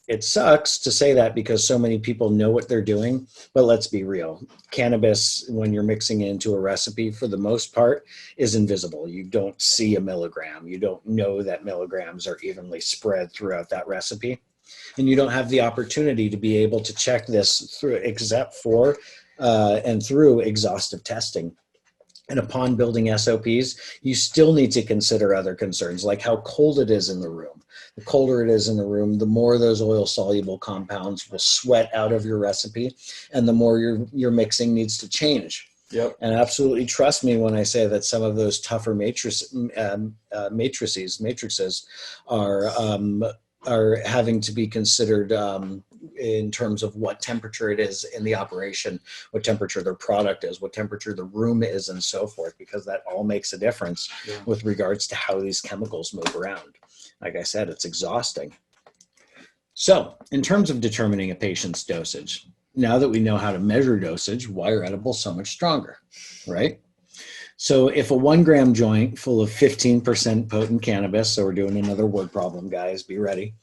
it sucks to say that because so many people know what they're doing, but let's be real. Cannabis, when you're mixing it into a recipe, for the most part, is invisible. You don't see a milligram. You don't know that milligrams are evenly spread throughout that recipe. And you don't have the opportunity to be able to check this through, except for and through exhaustive testing. And upon building SOPs, you still need to consider other concerns, like how cold it is in the room. The colder it is in the room, the more those oil-soluble compounds will sweat out of your recipe, and the more your mixing needs to change. Yep. And absolutely trust me when I say that some of those tougher matrices are having to be considered in terms of what temperature it is in the operation, what temperature their product is, what temperature the room is, and so forth, because that all makes a difference with regards to how these chemicals move around. Like I said, it's exhausting. So in terms of determining a patient's dosage, now that we know how to measure dosage, why are edibles so much stronger, right? So if a 1 gram joint full of 15% potent cannabis, so we're doing another word problem, guys, be ready.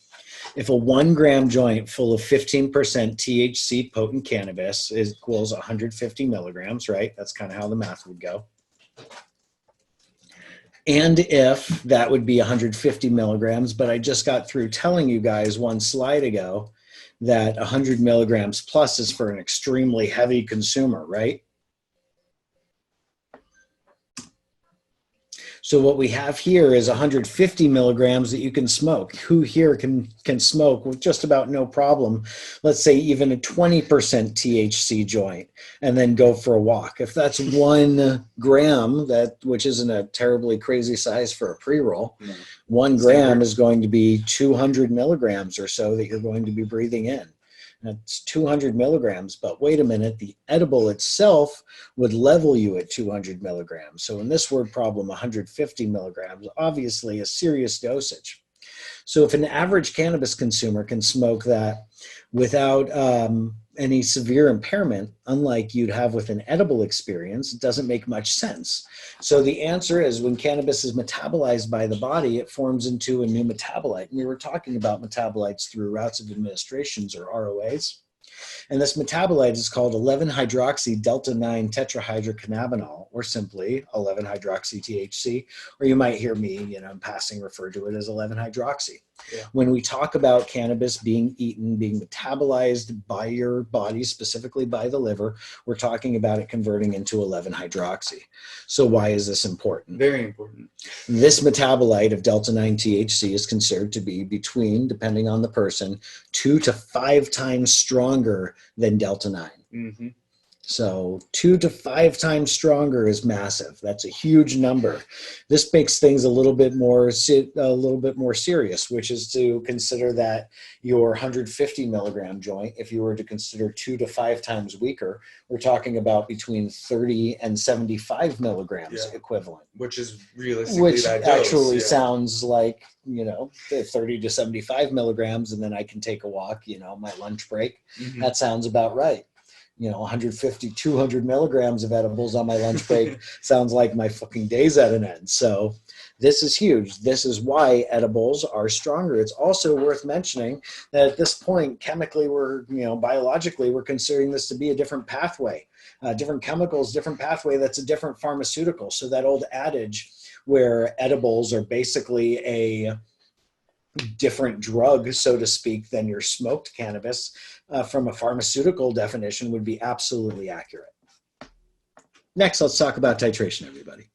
If a 1 gram joint full of 15% THC potent cannabis equals 150 milligrams, right? That's kind of how the math would go. And if that would be 150 milligrams, but I just got through telling you guys one slide ago that 100 milligrams plus is for an extremely heavy consumer, right? So what we have here is 150 milligrams that you can smoke. Who here can smoke with just about no problem, let's say even a 20% THC joint, and then go for a walk? If that's 1 gram, which isn't a terribly crazy size for a pre-roll, no. 1 gram is going to be 200 milligrams or so that you're going to be breathing in. That's 200 milligrams, but wait a minute, the edible itself would level you at 200 milligrams. So in this word problem, 150 milligrams, obviously a serious dosage. So if an average cannabis consumer can smoke that without any severe impairment, unlike you'd have with an edible experience, it doesn't make much sense. So the answer is, when cannabis is metabolized by the body, it forms into a new metabolite. And we were talking about metabolites through routes of administrations, or ROAs. And this metabolite is called 11-hydroxy-delta-9 tetrahydrocannabinol, or simply 11-hydroxy-THC, or you might hear me, in passing refer to it as 11-hydroxy. Yeah. When we talk about cannabis being eaten, being metabolized by your body, specifically by the liver, we're talking about it converting into 11-hydroxy. So why is this important? Very important. This metabolite of delta-9 THC is considered to be between, depending on the person, 2 to 5 times stronger than delta-9. Mm-hmm. So 2 to 5 times stronger is massive. That's a huge number. This makes things a little bit more serious, which is to consider that your 150 milligram joint, if you were to consider 2 to 5 times weaker, we're talking about between 30 and 75 milligrams equivalent. Which is realistically that dose. Actually sounds like, 30 to 75 milligrams, and then I can take a walk, my lunch break. Mm-hmm. That sounds about right. 150, 200 milligrams of edibles on my lunch break sounds like my fucking day's at an end. So this is huge. This is why edibles are stronger. It's also worth mentioning that at this point, chemically, biologically, we're considering this to be a different pathway, different chemicals, different pathway. That's a different pharmaceutical. So that old adage where edibles are basically a different drug, so to speak, than your smoked cannabis, from a pharmaceutical definition, would be absolutely accurate. Next, let's talk about titration, everybody.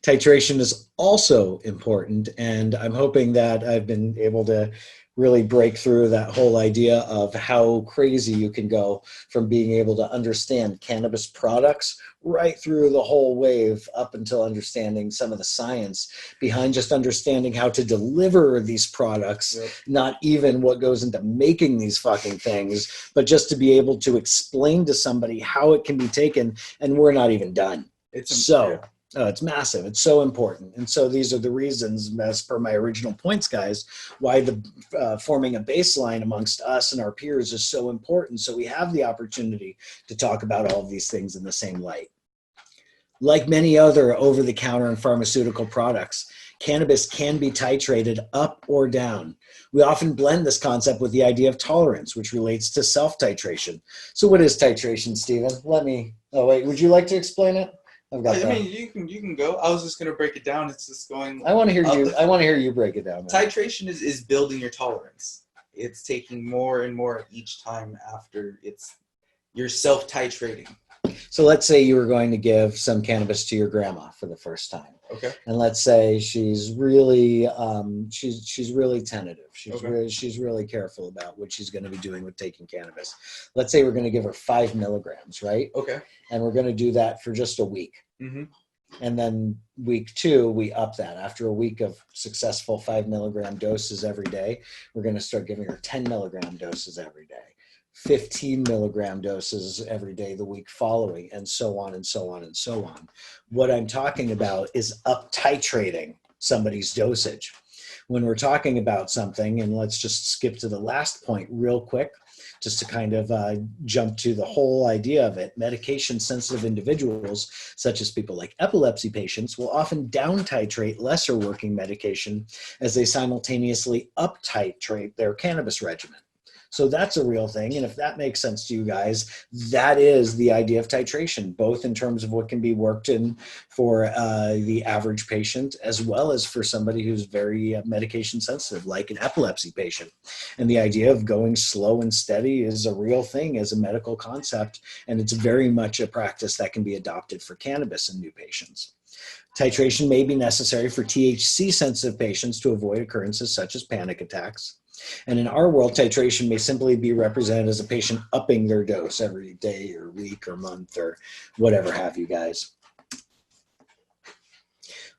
Titration is also important, and I'm hoping that I've been able to really break through that whole idea of how crazy you can go from being able to understand cannabis products right through the whole wave up until understanding some of the science behind just understanding how to deliver these products, not even what goes into making these fucking things, but just to be able to explain to somebody how it can be taken, and we're not even done. It's massive. It's so important. And so these are the reasons, as per my original points, guys, why the forming a baseline amongst us and our peers is so important. So we have the opportunity to talk about all of these things in the same light. Like many other over-the-counter and pharmaceutical products, cannabis can be titrated up or down. We often blend this concept with the idea of tolerance, which relates to self-titration. So what is titration, Stephen? Would you like to explain it? You can go. I was just going to break it down. It's just going. I want to hear you break it down, man. Titration is building your tolerance. It's taking more and more each time after you're self-titrating. So let's say you were going to give some cannabis to your grandma for the first time. Okay. And let's say she's really she's really tentative. She's really careful about what she's going to be doing with taking cannabis. Let's say we're going to give her 5 milligrams, right? Okay. And we're going to do that for just a week. Mm-hmm. And then week 2, we up that. After a week of successful 5 milligram doses every day, we're going to start giving her 10 milligram doses every day, 15 milligram doses every day the week following, and so on and so on and so on. What I'm talking about is up titrating somebody's dosage. When we're talking about something, and let's just skip to the last point real quick, just to kind of jump to the whole idea of it, medication-sensitive individuals, such as people like epilepsy patients, will often down-titrate lesser working medication as they simultaneously up-titrate their cannabis regimen. So that's a real thing. And if that makes sense to you guys, that is the idea of titration, both in terms of what can be worked in for the average patient, as well as for somebody who's very medication sensitive, like an epilepsy patient. And the idea of going slow and steady is a real thing as a medical concept. And it's very much a practice that can be adopted for cannabis in new patients. Titration may be necessary for THC sensitive patients to avoid occurrences such as panic attacks. And in our world, titration may simply be represented as a patient upping their dose every day or week or month or whatever have you guys.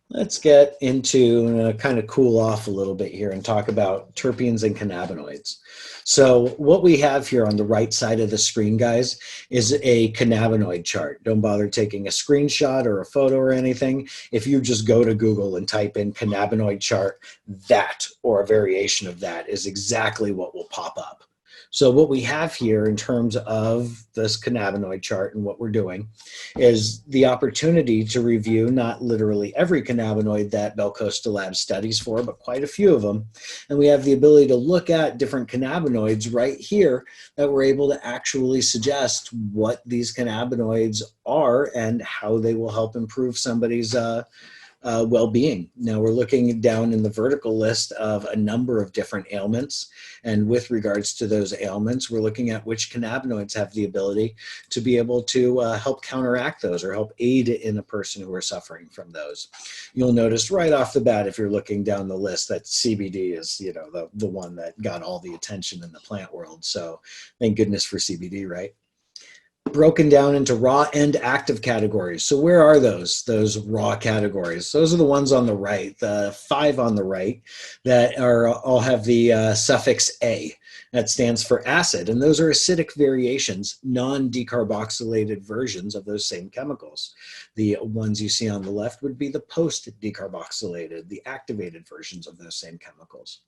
Let's get into kind of cool off a little bit here and talk about terpenes and cannabinoids. So what we have here on the right side of the screen, guys, is a cannabinoid chart. Don't bother taking a screenshot or a photo or anything. If you just go to Google and type in cannabinoid chart, that or a variation of that is exactly what will pop up. So what we have here in terms of this cannabinoid chart and what we're doing is the opportunity to review not literally every cannabinoid that Bell Costa Labs studies for, but quite a few of them. And we have the ability to look at different cannabinoids right here that we're able to actually suggest what these cannabinoids are and how they will help improve somebody's well-being. Now we're looking down in the vertical list of a number of different ailments, and with regards to those ailments, we're looking at which cannabinoids have the ability to be able to help counteract those or help aid in a person who are suffering from those. You'll notice right off the bat, if you're looking down the list, that CBD is, you know, the one that got all the attention in the plant world. So thank goodness for CBD, right? Broken down into raw and active categories. So where are those raw categories? Those are the ones on the right, the 5 on the right that are all have the suffix A. That stands for acid, and those are acidic variations, non-decarboxylated versions of those same chemicals. The ones you see on the left would be the post-decarboxylated, the activated versions of those same chemicals.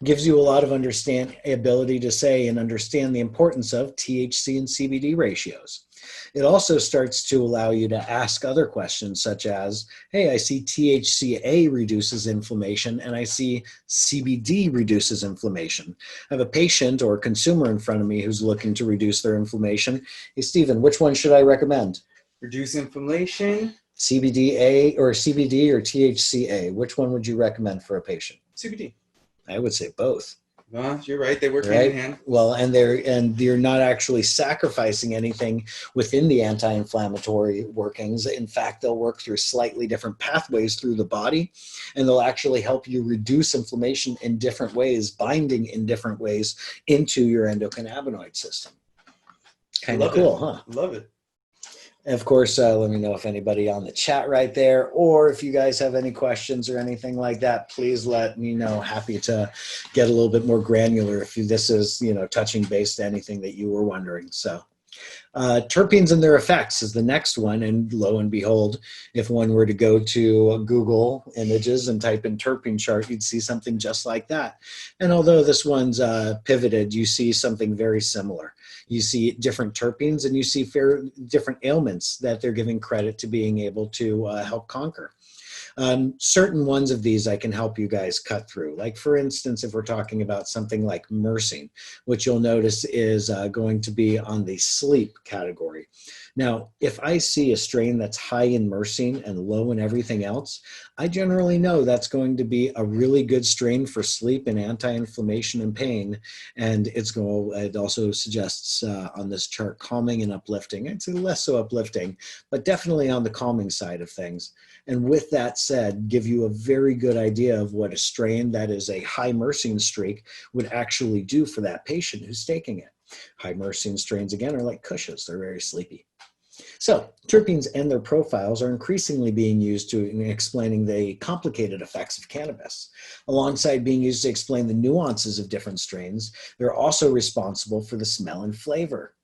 Gives you a lot of ability to say and understand the importance of THC and CBD ratios. It also starts to allow you to ask other questions such as, hey, I see THCA reduces inflammation and I see CBD reduces inflammation. I have a patient or consumer in front of me who's looking to reduce their inflammation. Hey, Stephen, which one should I recommend? Reduce inflammation. CBD or THCA, which one would you recommend for a patient? CBD. I would say both. You're right. They work right? hand in hand. Well, and you're not actually sacrificing anything within the anti-inflammatory workings. In fact, they'll work through slightly different pathways through the body, and they'll actually help you reduce inflammation in different ways, binding in different ways into your endocannabinoid system. Kind of cool, huh? Love it. And of course, let me know if anybody on the chat right there, or if you guys have any questions or anything like that, please let me know. Happy to get a little bit more granular if this is, touching base to anything that you were wondering. So terpenes and their effects is the next one. And lo and behold, if one were to go to Google Images and type in terpene chart, you'd see something just like that. And although this one's pivoted, you see something very similar. You see different terpenes and you see different ailments that they're giving credit to being able to help conquer. Certain ones of these I can help you guys cut through. Like for instance, if we're talking about something like myrcene, which you'll notice is going to be on the sleep category. Now, if I see a strain that's high in myrcene and low in everything else, I generally know that's going to be a really good strain for sleep and anti-inflammation and pain. And it also suggests on this chart calming and uplifting. I'd say less so uplifting, but definitely on the calming side of things. And with that said, give you a very good idea of what a strain that is a high myrcene streak would actually do for that patient who's taking it. High myrcene strains, again, are like cushions. They're very sleepy. So terpenes and their profiles are increasingly being used in explaining the complicated effects of cannabis. Alongside being used to explain the nuances of different strains, they're also responsible for the smell and flavor.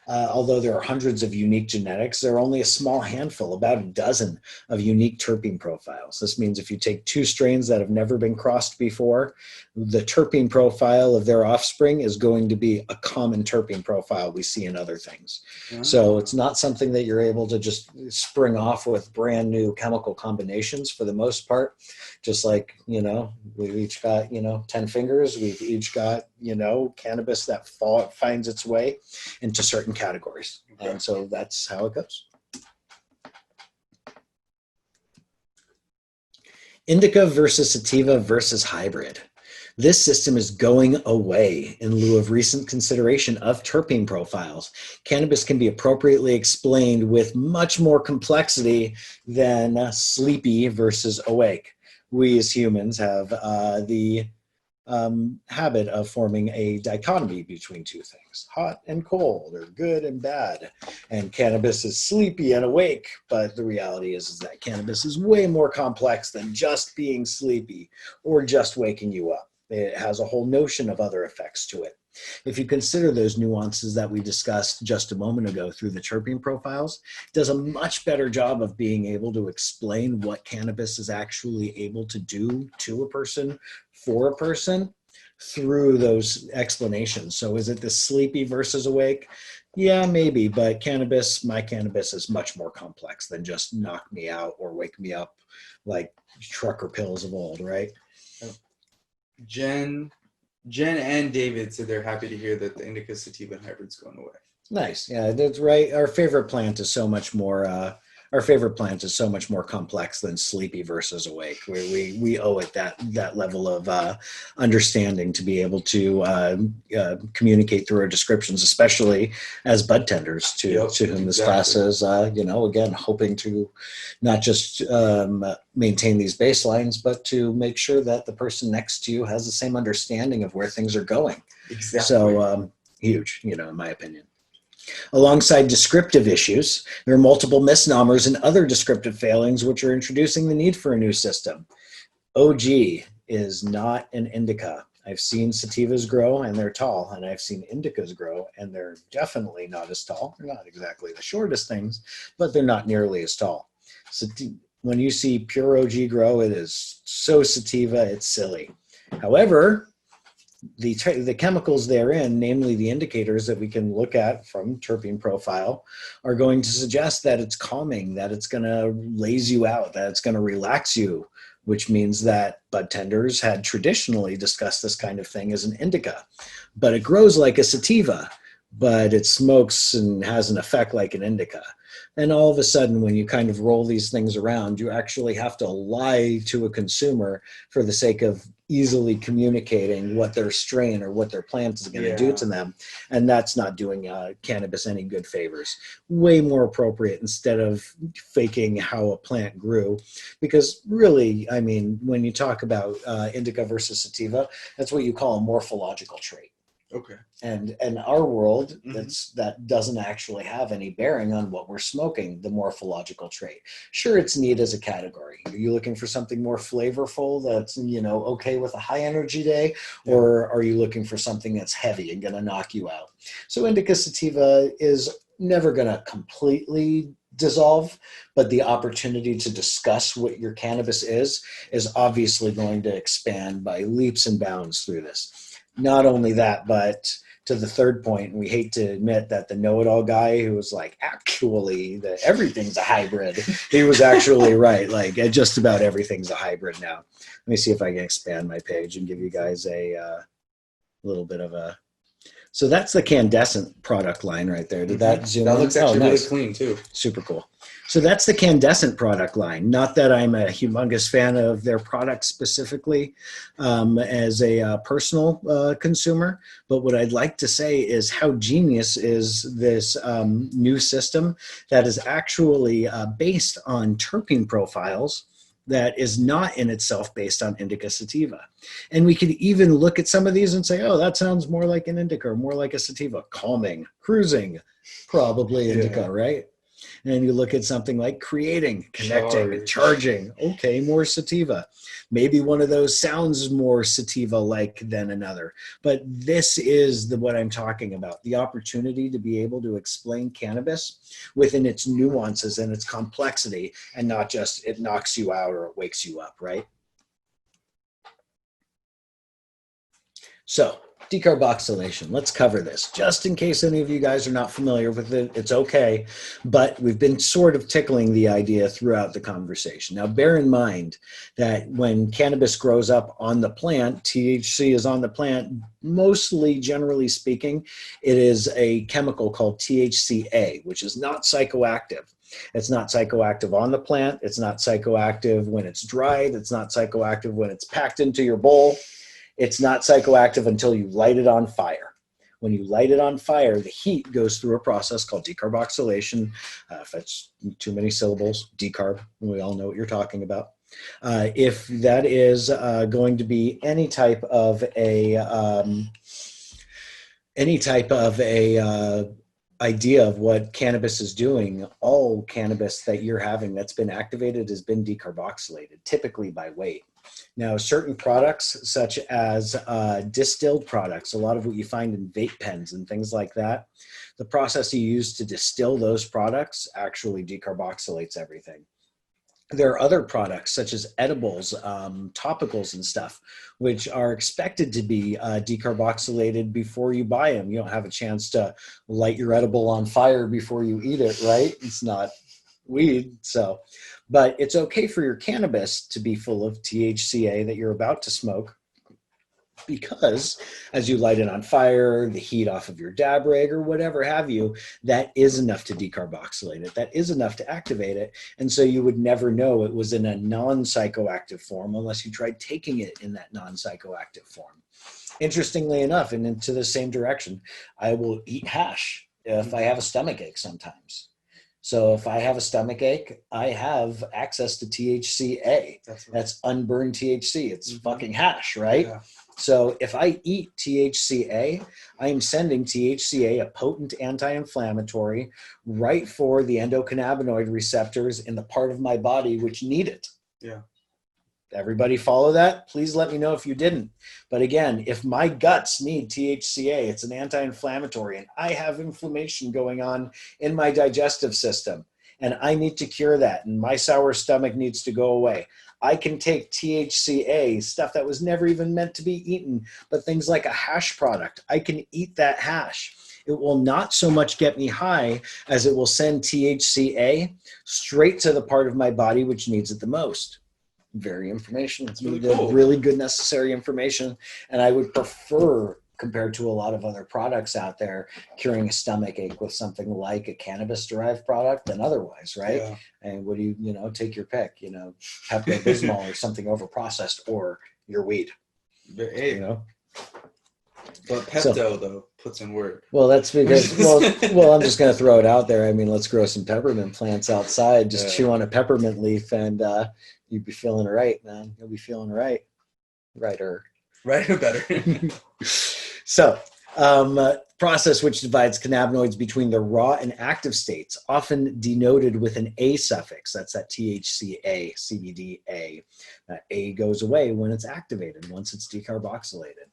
Although there are hundreds of unique genetics, there are only a small handful, about a dozen, of unique terpene profiles. This means if you take two strains that have never been crossed before, the terpene profile of their offspring is going to be a common terpene profile we see in other things. So it's not something that you're able to just spring off with brand new chemical combinations for the most part. Just like, we've each got, 10 fingers, we've each got, cannabis that finds its way into certain categories. Okay. And so that's how it goes. Indica versus sativa versus hybrid. This system is going away in lieu of recent consideration of terpene profiles. Cannabis can be appropriately explained with much more complexity than sleepy versus awake. We as humans have the habit of forming a dichotomy between two things, hot and cold, or good and bad. And cannabis is sleepy and awake, but the reality is that cannabis is way more complex than just being sleepy or just waking you up. It has a whole notion of other effects to it. If you consider those nuances that we discussed just a moment ago through the terpene profiles, it does a much better job of being able to explain what cannabis is actually able to do to a person, for a person, through those explanations. So is it the sleepy versus awake? Yeah, maybe, but my cannabis is much more complex than just knock me out or wake me up like trucker pills of old, right? Jen and David said they're happy to hear that the Indica sativa and hybrid's going away. Nice. Yeah, that's right. Our favorite plant is so much more complex than sleepy versus awake. We owe it that level of understanding to be able to communicate through our descriptions, especially as Budtenders to whom this class is, again, hoping to not just maintain these baselines, but to make sure that the person next to you has the same understanding of where things are going. Exactly. So huge, in my opinion. Alongside descriptive issues, there are multiple misnomers and other descriptive failings which are introducing the need for a new system. OG is not an indica. I've seen sativas grow and they're tall, and I've seen indicas grow and they're definitely not as tall. They're not exactly the shortest things, but they're not nearly as tall. So when you see pure OG grow, it is so sativa, it's silly. However, the chemicals therein, namely the indicators that we can look at from terpene profile, are going to suggest that it's calming, that it's going to laze you out, that it's going to relax you, which means that Budtenders had traditionally discussed this kind of thing as an indica. But it grows like a sativa, but it smokes and has an effect like an indica. And all of a sudden, when you kind of roll these things around, you actually have to lie to a consumer for the sake of easily communicating what their strain or what their plant is going to do to them. And that's not doing cannabis any good favors. Way more appropriate instead of faking how a plant grew. Because really, I mean, when you talk about indica versus sativa, that's what you call a morphological trait. Okay. And in our world, that doesn't actually have any bearing on what we're smoking, the morphological trait. Sure, it's neat as a category. Are you looking for something more flavorful that's, okay with a high energy day? Or are you looking for something that's heavy and going to knock you out? So indica sativa is never going to completely dissolve, but the opportunity to discuss what your cannabis is obviously going to expand by leaps and bounds through this. Not only that, but to the third point, we hate to admit that the know-it-all guy who was like, actually, that everything's a hybrid, he was actually right. Like, just about everything's a hybrid now. Let me see if I can expand my page and give you guys a little bit of a... So that's the Candescent product line right there. Did that zoom in? That looks actually really clean, too. Super cool. So that's the Candescent product line. Not that I'm a humongous fan of their products specifically as a personal consumer, but what I'd like to say is how genius is this new system that is actually based on terpene profiles that is not in itself based on indica sativa. And we could even look at some of these and say, oh, that sounds more like an indica or more like a sativa. Calming, cruising, probably indica, right? And you look at something like creating, connecting, charging. Okay, more sativa. Maybe one of those sounds more sativa-like than another. But this is what I'm talking about, the opportunity to be able to explain cannabis within its nuances and its complexity, and not just it knocks you out or it wakes you up, right? So, decarboxylation, let's cover this. Just in case any of you guys are not familiar with it, it's okay, but we've been sort of tickling the idea throughout the conversation. Now, bear in mind that when cannabis grows up on the plant, THC is on the plant, mostly, generally speaking, it is a chemical called THCA, which is not psychoactive. It's not psychoactive on the plant. It's not psychoactive when it's dried. It's not psychoactive when it's packed into your bowl. It's not psychoactive until you light it on fire. When you light it on fire, the heat goes through a process called decarboxylation. If that's too many syllables, decarb, we all know what you're talking about. If that is going to be any type of a idea of what cannabis is doing, all cannabis that you're having that's been activated has been decarboxylated, typically by weight. Now, certain products, such as distilled products, a lot of what you find in vape pens and things like that, the process you use to distill those products actually decarboxylates everything. There are other products, such as edibles, topicals and stuff, which are expected to be decarboxylated before you buy them. You don't have a chance to light your edible on fire before you eat it, right? It's not weed, so. But it's okay for your cannabis to be full of THCA that you're about to smoke, because as you light it on fire, the heat off of your dab rig or whatever have you, that is enough to decarboxylate it. That is enough to activate it. And so you would never know it was in a non-psychoactive form unless you tried taking it in that non-psychoactive form. Interestingly enough, and into the same direction, I will eat hash if I have a stomach ache sometimes. So if I have a stomach ache, I have access to THCA. That's unburned THC. It's fucking hash, right? Yeah. So if I eat THCA, I am sending THCA, a potent anti-inflammatory, right for the endocannabinoid receptors in the part of my body which need it. Yeah. Everybody follow that? Please let me know if you didn't. But again, if my guts need THCA, it's an anti-inflammatory, and I have inflammation going on in my digestive system, and I need to cure that, and my sour stomach needs to go away, I can take THCA, stuff that was never even meant to be eaten, but things like a hash product. I can eat that hash. It will not so much get me high as it will send THCA straight to the part of my body which needs it the most. Very information. It's really good, cool. Really good, necessary information. And I would prefer, compared to a lot of other products out there, curing a stomach ache with something like a cannabis-derived product than otherwise, right? Yeah. And what do you take your pick, Pepto-Bismol or something over-processed, or your weed, But Pepto, though, puts in work. Well, that's because, well, I'm just going to throw it out there. I mean, let's grow some peppermint plants outside. Just chew on a peppermint leaf and you'd be feeling right, man. You'll be feeling right. Righter. Right or better. So, process which divides cannabinoids between the raw and active states, often denoted with an A suffix. That's that THCA, CBDA. That A goes away when it's activated, once it's decarboxylated.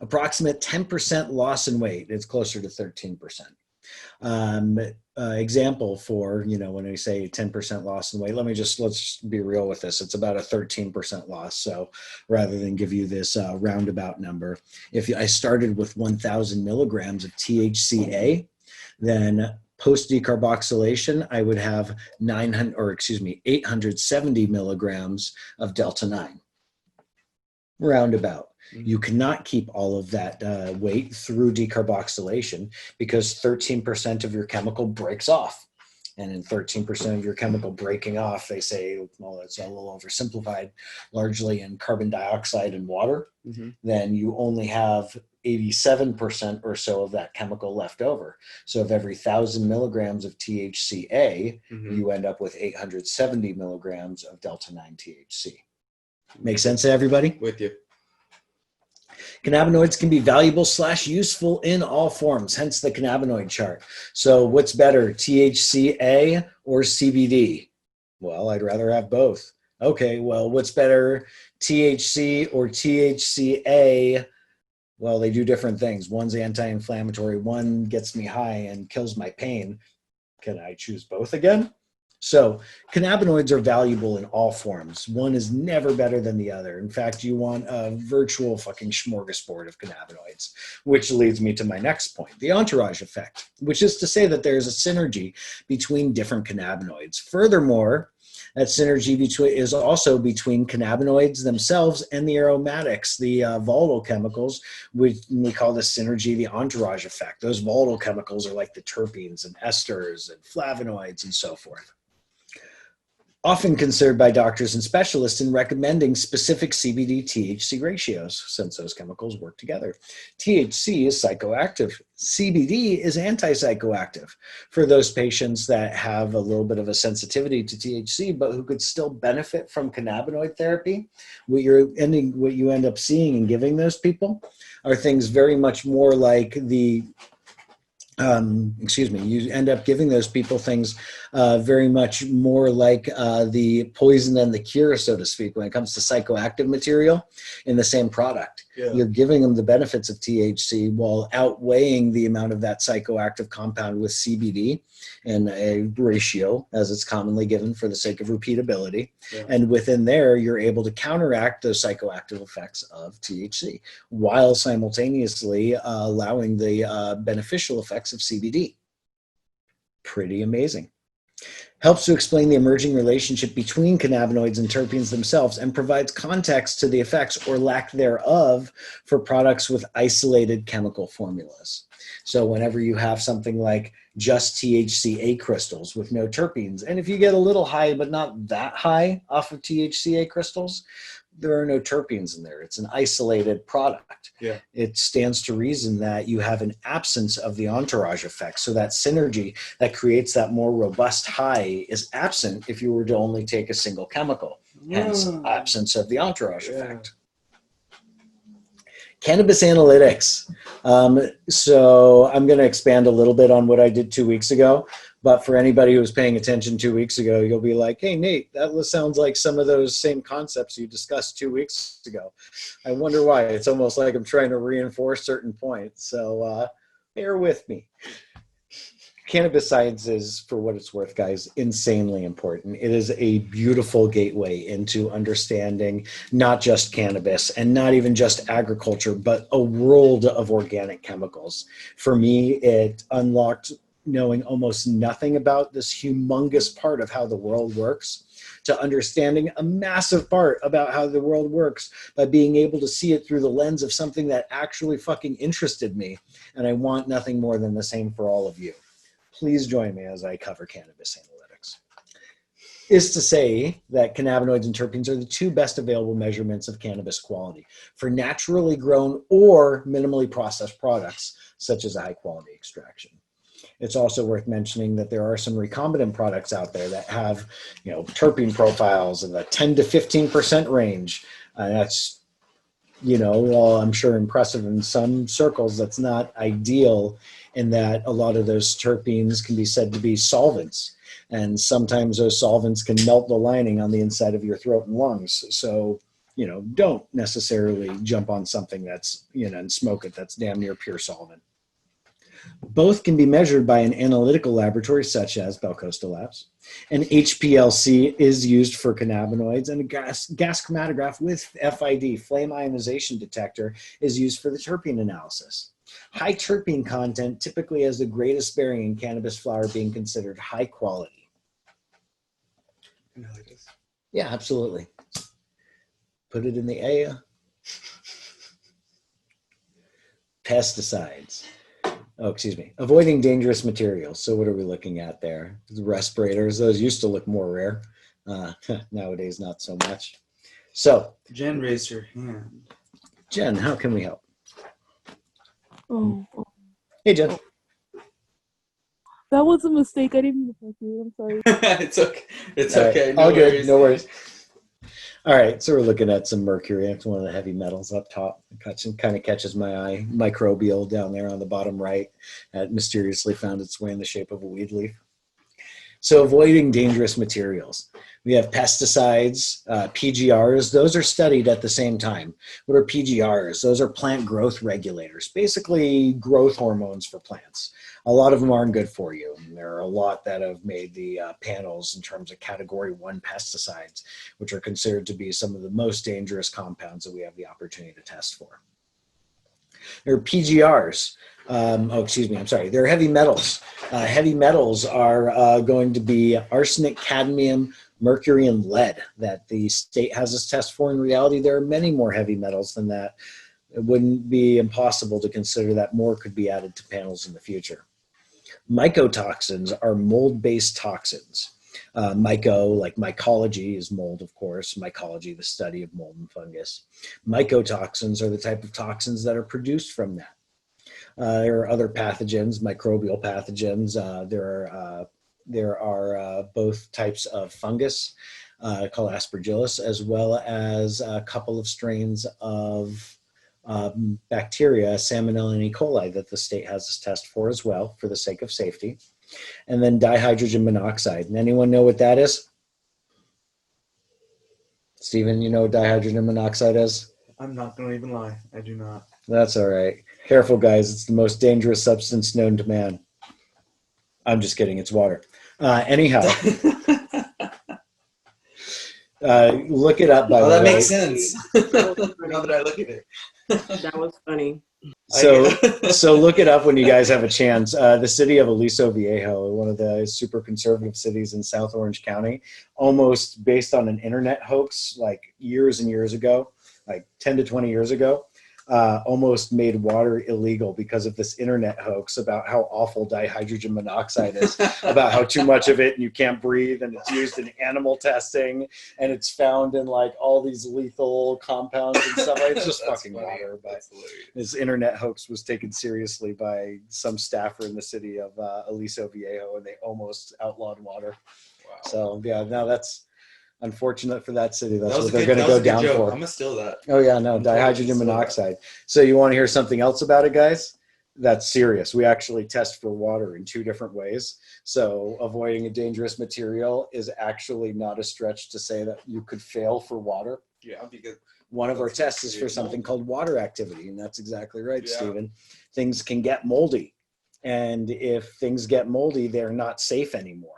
Approximate 10% loss in weight. It's closer to 13%. Example for, when we say 10% loss in weight, let's be real with this. It's about a 13% loss. So rather than give you this roundabout number, if I started with 1,000 milligrams of THCA, then post decarboxylation, I would have 870 milligrams of Delta 9. Roundabout. You cannot keep all of that weight through decarboxylation because 13% of your chemical breaks off. And in 13% of your chemical breaking off, they say, well, it's a little oversimplified, largely in carbon dioxide and water, then you only have 87% or so of that chemical left over. So of every 1,000 milligrams of THCA, you end up with 870 milligrams of Delta 9 THC. Make sense to everybody? With you. Cannabinoids can be valuable/useful in all forms, hence the cannabinoid chart. So what's better, THCA or CBD? Well, I'd rather have both. Okay, well, what's better, THC or THCA? Well, they do different things. One's anti-inflammatory, one gets me high and kills my pain. Can I choose both again? So cannabinoids are valuable in all forms. One is never better than the other. In fact, you want a virtual fucking smorgasbord of cannabinoids, which leads me to my next point, the entourage effect, which is to say that there's a synergy between different cannabinoids. Furthermore, that synergy is also between cannabinoids themselves and the aromatics, the volatile chemicals, which we call the synergy, the entourage effect. Those volatile chemicals are like the terpenes and esters and flavonoids and so forth. Often considered by doctors and specialists in recommending specific CBD-THC ratios, since those chemicals work together. THC is psychoactive. CBD is anti-psychoactive for those patients that have a little bit of a sensitivity to THC, but who could still benefit from cannabinoid therapy. What you end up seeing and giving those people are things very much more like the you end up giving those people things very much more like the poison and the cure, so to speak, when it comes to psychoactive material in the same product. Yeah. You're giving them the benefits of THC while outweighing the amount of that psychoactive compound with CBD in a ratio, as it's commonly given for the sake of repeatability. Yeah. And within there, you're able to counteract those psychoactive effects of THC while simultaneously allowing the beneficial effects of CBD. Pretty amazing. Helps to explain the emerging relationship between cannabinoids and terpenes themselves and provides context to the effects or lack thereof for products with isolated chemical formulas. So whenever you have something like just THCA crystals with no terpenes, and if you get a little high but not that high off of THCA crystals, there are no terpenes in there. It's an isolated product. Yeah. It stands to reason that you have an absence of the entourage effect. So that synergy that creates that more robust high is absent if you were to only take a single chemical, hence absence of the entourage effect. Cannabis analytics. So I'm going to expand a little bit on what I did 2 weeks ago. But for anybody who was paying attention 2 weeks ago, you'll be like, hey, Nate, that sounds like some of those same concepts you discussed 2 weeks ago. I wonder why. It's almost like I'm trying to reinforce certain points. So bear with me. Cannabis science is, for what it's worth, guys, insanely important. It is a beautiful gateway into understanding not just cannabis and not even just agriculture, but a world of organic chemicals. For me, it unlocked knowing almost nothing about this humongous part of how the world works to understanding a massive part about how the world works by being able to see it through the lens of something that actually fucking interested me. And I want nothing more than the same for all of you. Please join me as I cover cannabis analytics. Is to say that cannabinoids and terpenes are the two best available measurements of cannabis quality for naturally grown or minimally processed products, such as a high quality extraction. It's also worth mentioning that there are some recombinant products out there that have, terpene profiles in the 10 to 15% range. That's, while I'm sure impressive in some circles, that's not ideal in that a lot of those terpenes can be said to be solvents. And sometimes those solvents can melt the lining on the inside of your throat and lungs. So, don't necessarily jump on something that's, and smoke it that's damn near pure solvent. Both can be measured by an analytical laboratory such as Bell Costa Labs. An HPLC is used for cannabinoids, and a gas chromatograph with FID, flame ionization detector, is used for the terpene analysis. High terpene content typically has the greatest bearing in cannabis flower being considered high quality. Yeah, absolutely. Put it in the air. Pesticides. Oh, excuse me. Avoiding dangerous materials. So what are we looking at there? The respirators. Those used to look more rare. Nowadays, not so much. So. Jen raised her hand. Jen, how can we help? Oh. Hey, Jen. That was a mistake. I didn't mean to talk to you. I'm sorry. It's okay. It's all right. okay. No all worries. good. No worries. All right, so we're looking at some mercury. It's one of the heavy metals up top. It kind of catches my eye. Microbial down there on the bottom right. It mysteriously found its way in the shape of a weed leaf. So avoiding dangerous materials. We have pesticides, PGRs. Those are studied at the same time. What are PGRs? Those are plant growth regulators, basically growth hormones for plants. A lot of them aren't good for you. And there are a lot that have made the panels in terms of category 1 pesticides, which are considered to be some of the most dangerous compounds that we have the opportunity to test for. There are PGRs. There are heavy metals. Heavy metals are going to be arsenic, cadmium, mercury, and lead that the state has us test for. In reality, there are many more heavy metals than that. It wouldn't be impossible to consider that more could be added to panels in the future. Mycotoxins are mold-based toxins. Myco, like mycology, is mold, of course. Mycology, the study of mold and fungus. Mycotoxins are the type of toxins that are produced from that. There are other pathogens, microbial pathogens. There are both types of fungus called aspergillus, as well as a couple of strains of bacteria, Salmonella and E. coli, that the state has us test for as well, for the sake of safety. And then dihydrogen monoxide. And anyone know what that is? Stephen, you know what dihydrogen monoxide is? I'm not going to even lie. I do not. That's all right. Careful, guys. It's the most dangerous substance known to man. I'm just kidding. It's water. Anyhow. Look it up, by the way. That makes sense. Now that I look at it. That was funny. So look it up when you guys have a chance. The city of Aliso Viejo, one of the super conservative cities in South Orange County, almost based on an internet hoax like years and years ago, like 10 to 20 years ago, almost made water illegal because of this internet hoax about how awful dihydrogen monoxide is, about how too much of it and you can't breathe, and it's used in animal testing, and it's found in like all these lethal compounds and stuff. It's just fucking funny. Water. But this internet hoax was taken seriously by some staffer in the city of Aliso Viejo, and they almost outlawed water. Wow. So yeah, now that's unfortunate for that city. That's what they're going to go down for. I'm going to steal that. Oh yeah, no, dihydrogen monoxide. So you want to hear something else about it, guys? That's serious. We actually test for water in 2 different ways. So avoiding a dangerous material is actually not a stretch to say that you could fail for water. Yeah, because one of our tests is for something called water activity, and that's exactly right, Stephen. Things can get moldy, and if things get moldy, they're not safe anymore.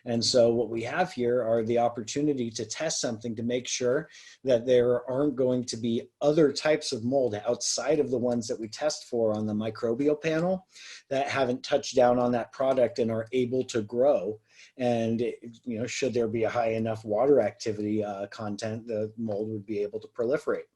And so what we have here are the opportunity to test something to make sure that there aren't going to be other types of mold outside of the ones that we test for on the microbial panel that haven't touched down on that product and are able to grow. And, you know, should there be a high enough water activity content, the mold would be able to proliferate,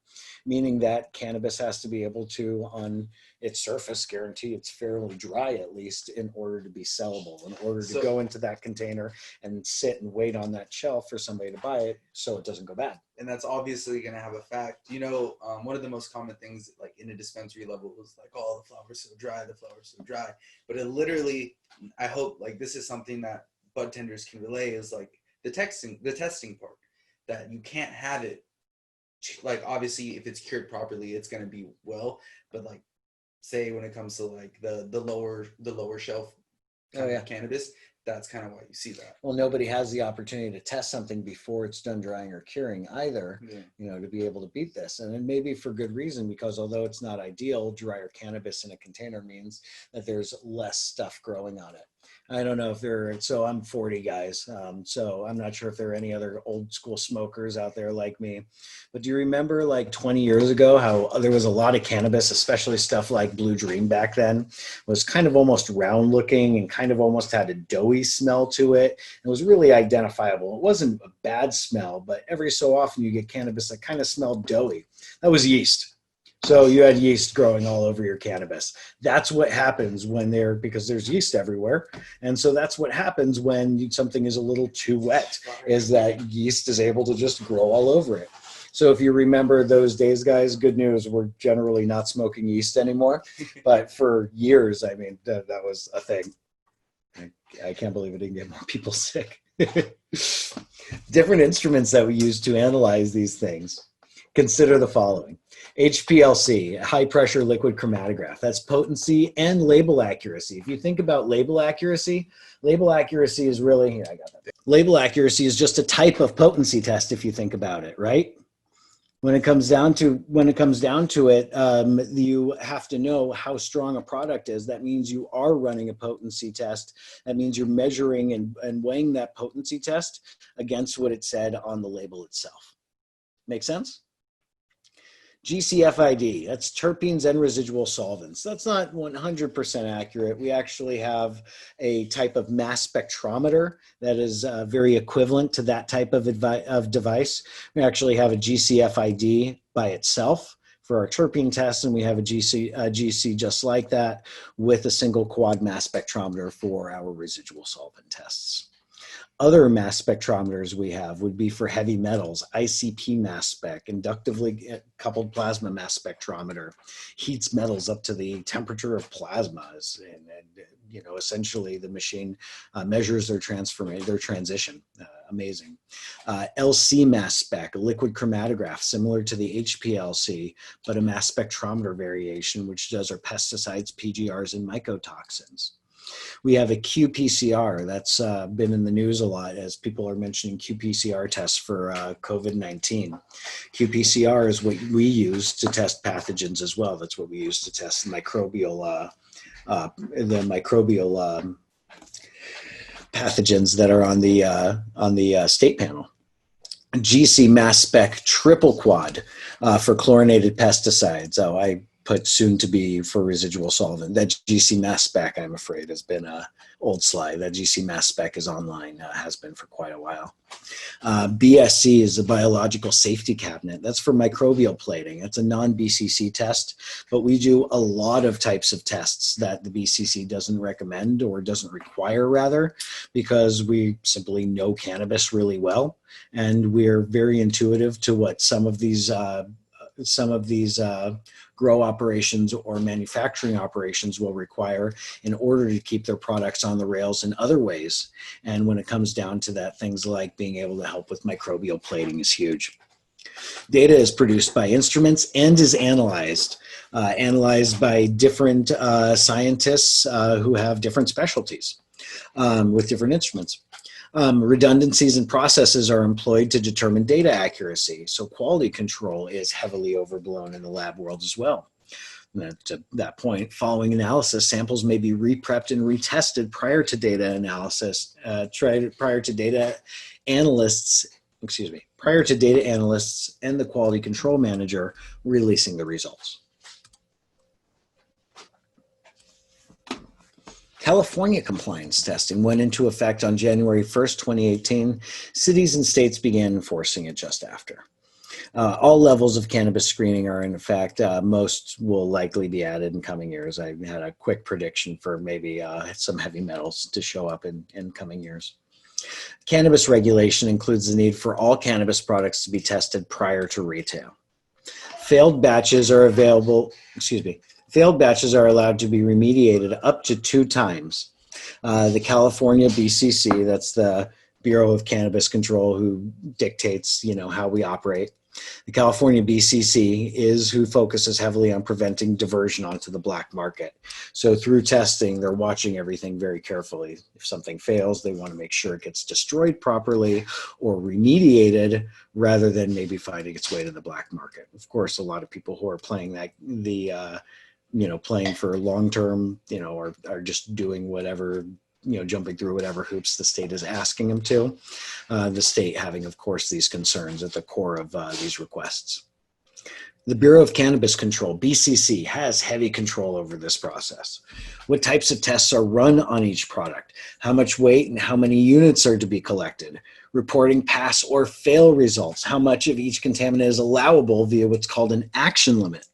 meaning that cannabis has to be able to, on its surface, guarantee it's fairly dry, at least, in order to be sellable, in order to go into that container and sit and wait on that shelf for somebody to buy it so it doesn't go bad. And that's obviously going to have effect. You know, one of the most common things, like in a dispensary level, was like, oh, the flower's so dry, the flower's so dry. But it literally, I hope, like, this is something that Budtenders can relay, is like the testing part, that you can't have it, like, obviously if it's cured properly, it's going to be well, but like, say when it comes to like the lower shelf cannabis, that's kind of why you see that. Well, nobody has the opportunity to test something before it's done drying or curing either, you know, to be able to beat this. And it may be for good reason, because although it's not ideal, drier cannabis in a container means that there's less stuff growing on it. I don't know if so I'm 40, guys. So I'm not sure if there are any other old school smokers out there like me. But do you remember like 20 years ago how there was a lot of cannabis, especially stuff like Blue Dream back then, was kind of almost round looking and kind of almost had a doughy smell to it. It was really identifiable. It wasn't a bad smell, but every so often you get cannabis that kind of smelled doughy. That was yeast. So you had yeast growing all over your cannabis. That's what happens when because there's yeast everywhere. And so that's what happens when something is a little too wet, is that yeast is able to just grow all over it. So if you remember those days, guys, good news, we're generally not smoking yeast anymore. But for years, I mean, that was a thing. I can't believe it didn't get more people sick. Different instruments that we use to analyze these things. Consider the following. HPLC, high pressure liquid chromatograph. That's potency and label accuracy. If you think about label accuracy is really, here, I got that. Label accuracy is just a type of potency test if you think about it, right? When it comes down to it, you have to know how strong a product is. That means you are running a potency test. That means you're measuring and weighing that potency test against what it said on the label itself. Make sense? GCFID, that's terpenes and residual solvents. That's not 100% accurate. We actually have a type of mass spectrometer that is very equivalent to that type of device. We actually have a GCFID by itself for our terpene tests, and we have a GC just like that with a single quad mass spectrometer for our residual solvent tests. Other mass spectrometers we have would be for heavy metals, ICP mass spec, inductively coupled plasma mass spectrometer, heats metals up to the temperature of plasmas, and you know, essentially the machine measures their transition. Amazing. LC mass spec, a liquid chromatograph, similar to the HPLC, but a mass spectrometer variation, which does our pesticides, PGRs, and mycotoxins. We have a qPCR that's been in the news a lot as people are mentioning qPCR tests for COVID-19. qPCR is what we use to test pathogens as well. That's what we use to test the microbial pathogens that are on the state panel. GC mass spec triple quad for chlorinated pesticides. Oh, I put soon to be for residual solvent. That GC mass spec, I'm afraid, has been an old slide. That GC mass spec is online, has been for quite a while. BSC is a biological safety cabinet. That's for microbial plating. It's a non-BCC test, but we do a lot of types of tests that the BCC doesn't recommend or doesn't require, rather, because we simply know cannabis really well, and we're very intuitive to what some of these grow operations or manufacturing operations will require in order to keep their products on the rails in other ways. And when it comes down to that, things like being able to help with microbial plating is huge. Data is produced by instruments and is analyzed by different scientists who have different specialties with different instruments. Redundancies and processes are employed to determine data accuracy. So quality control is heavily overblown in the lab world as well. And to that point, following analysis, samples may be re-prepped and retested prior to data analysis, prior to data analysts and the quality control manager releasing the results. California compliance testing went into effect on January 1st, 2018. Cities and states began enforcing it just after. All levels of cannabis screening are in effect. Most will likely be added in coming years. I had a quick prediction for maybe some heavy metals to show up in coming years. Cannabis regulation includes the need for all cannabis products to be tested prior to retail. Failed batches are allowed to be remediated up to 2 times. The California BCC, that's the Bureau of Cannabis Control, who dictates, how we operate. The California BCC is who focuses heavily on preventing diversion onto the black market. So through testing, they're watching everything very carefully. If something fails, they want to make sure it gets destroyed properly or remediated rather than maybe finding its way to the black market. Of course, a lot of people who are playing playing for long-term, are just doing whatever, jumping through whatever hoops the state is asking them to. The state having, of course, these concerns at the core of these requests. The Bureau of Cannabis Control, BCC, has heavy control over this process. What types of tests are run on each product? How much weight and how many units are to be collected? Reporting pass or fail results. How much of each contaminant is allowable via what's called an action limit?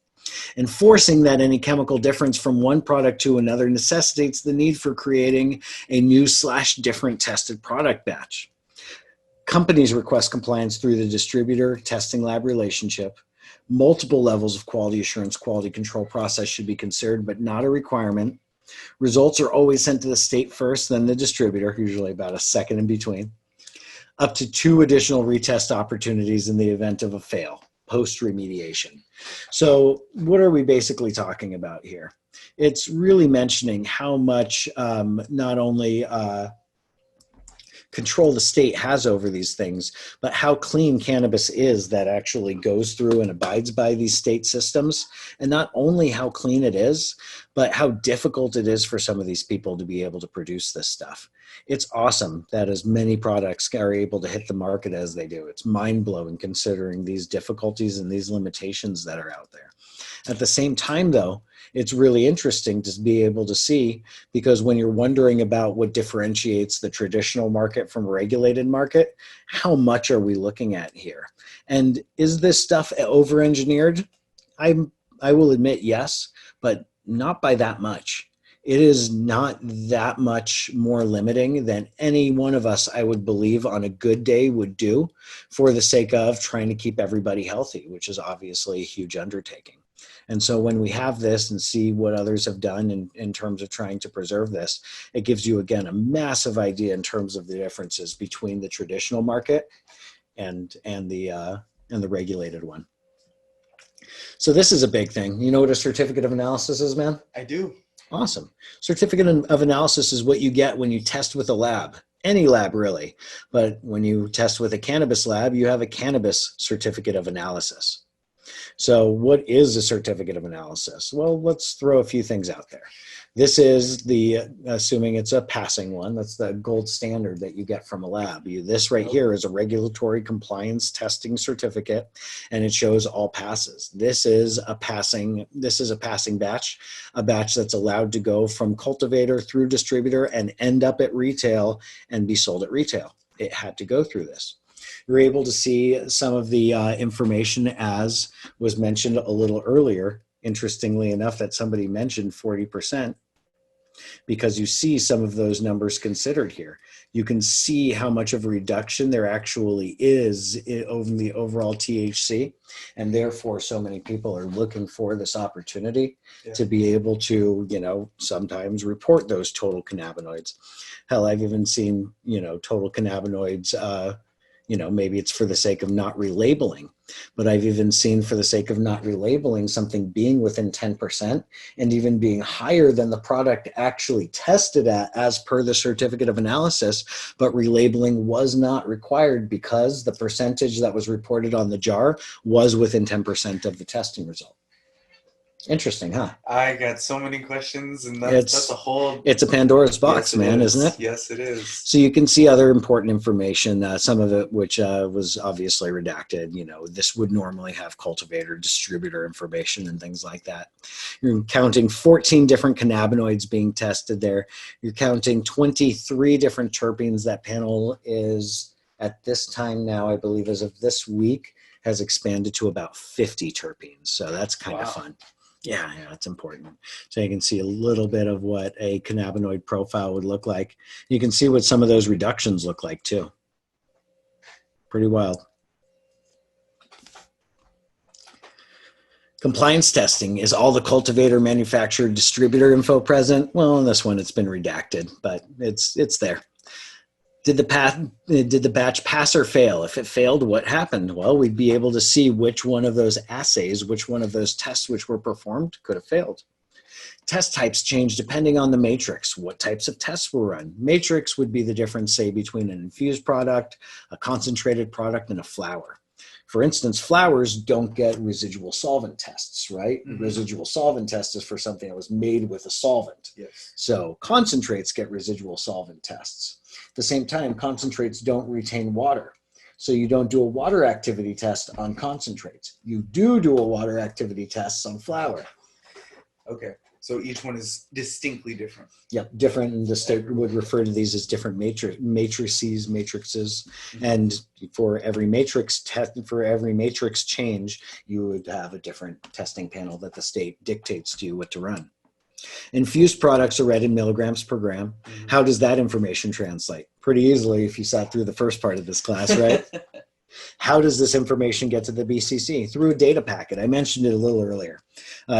Enforcing that any chemical difference from one product to another necessitates the need for creating a new/different tested product batch. Companies request compliance through the distributor testing lab relationship. Multiple levels of quality assurance, quality control process should be considered, but not a requirement. Results are always sent to the state first, then the distributor, usually about a second in between. up to 2 additional retest opportunities in the event of a fail, post-remediation. So what are we basically talking about here? It's really mentioning how much not only control the state has over these things, but how clean cannabis is that actually goes through and abides by these state systems. And not only how clean it is, but how difficult it is for some of these people to be able to produce this stuff. It's awesome that as many products are able to hit the market as they do. It's mind-blowing considering these difficulties and these limitations that are out there. At the same time, though, it's really interesting to be able to see, because when you're wondering about what differentiates the traditional market from a regulated market, how much are we looking at here? And is this stuff over-engineered? I will admit yes, but not by that much. It is not that much more limiting than any one of us, I would believe, on a good day would do for the sake of trying to keep everybody healthy, which is obviously a huge undertaking. And so when we have this and see what others have done in terms of trying to preserve this, it gives you, again, a massive idea in terms of the differences between the traditional market and the regulated one. So this is a big thing. You know what a certificate of analysis is, man? I do. Awesome. Certificate of analysis is what you get when you test with a lab. Any lab, really. But when you test with a cannabis lab, you have a cannabis certificate of analysis. So what is a certificate of analysis? Well, let's throw a few things out there. This is assuming it's a passing one, that's the gold standard that you get from a lab. This right here is a regulatory compliance testing certificate, and it shows all passes. This is a passing batch, a batch that's allowed to go from cultivator through distributor and end up at retail and be sold at retail. It had to go through this. You're able to see some of the information as was mentioned a little earlier. Interestingly enough, that somebody mentioned 40%, because you see some of those numbers considered here. You can see how much of a reduction there actually is over the overall THC, and therefore so many people are looking for this opportunity to be able to, sometimes report those total cannabinoids. Hell, I've even seen, total cannabinoids, maybe it's for the sake of not relabeling, but I've even seen for the sake of not relabeling something being within 10% and even being higher than the product actually tested at as per the certificate of analysis, but relabeling was not required because the percentage that was reported on the jar was within 10% of the testing result. Interesting, huh? I got so many questions, and that's a whole... It's a Pandora's box, man, isn't it? Yes, it is. So you can see other important information, some of it which was obviously redacted. This would normally have cultivator, distributor information and things like that. You're counting 14 different cannabinoids being tested there. You're counting 23 different terpenes. That panel is, at this time now, I believe as of this week, has expanded to about 50 terpenes. So that's kind of fun. Yeah, it's important. So you can see a little bit of what a cannabinoid profile would look like. You can see what some of those reductions look like too. Pretty wild. Compliance testing. Is all the cultivator, manufacturer, distributor info present? Well, in this one it's been redacted, but it's there. Did the batch pass or fail? If it failed, what happened? Well, we'd be able to see which one of those assays, which one of those tests which were performed could have failed. Test types change depending on the matrix. What types of tests were run? Matrix would be the difference, say, between an infused product, a concentrated product, and a flower. For instance, flowers don't get residual solvent tests, right? Mm-hmm. Residual solvent test is for something that was made with a solvent. Yes. So concentrates get residual solvent tests. At the same time, concentrates don't retain water. So you don't do a water activity test on concentrates. You do a water activity test on flower. Okay. So each one is distinctly different. Yep, different. And the state would refer to these as different matrices. Mm-hmm. And for every matrix change, you would have a different testing panel that the state dictates to you what to run. Infused products are read in milligrams per gram. Mm-hmm. How does that information translate? Pretty easily if you sat through the first part of this class, right? How does this information get to the BCC? Through a data packet. I mentioned it a little earlier.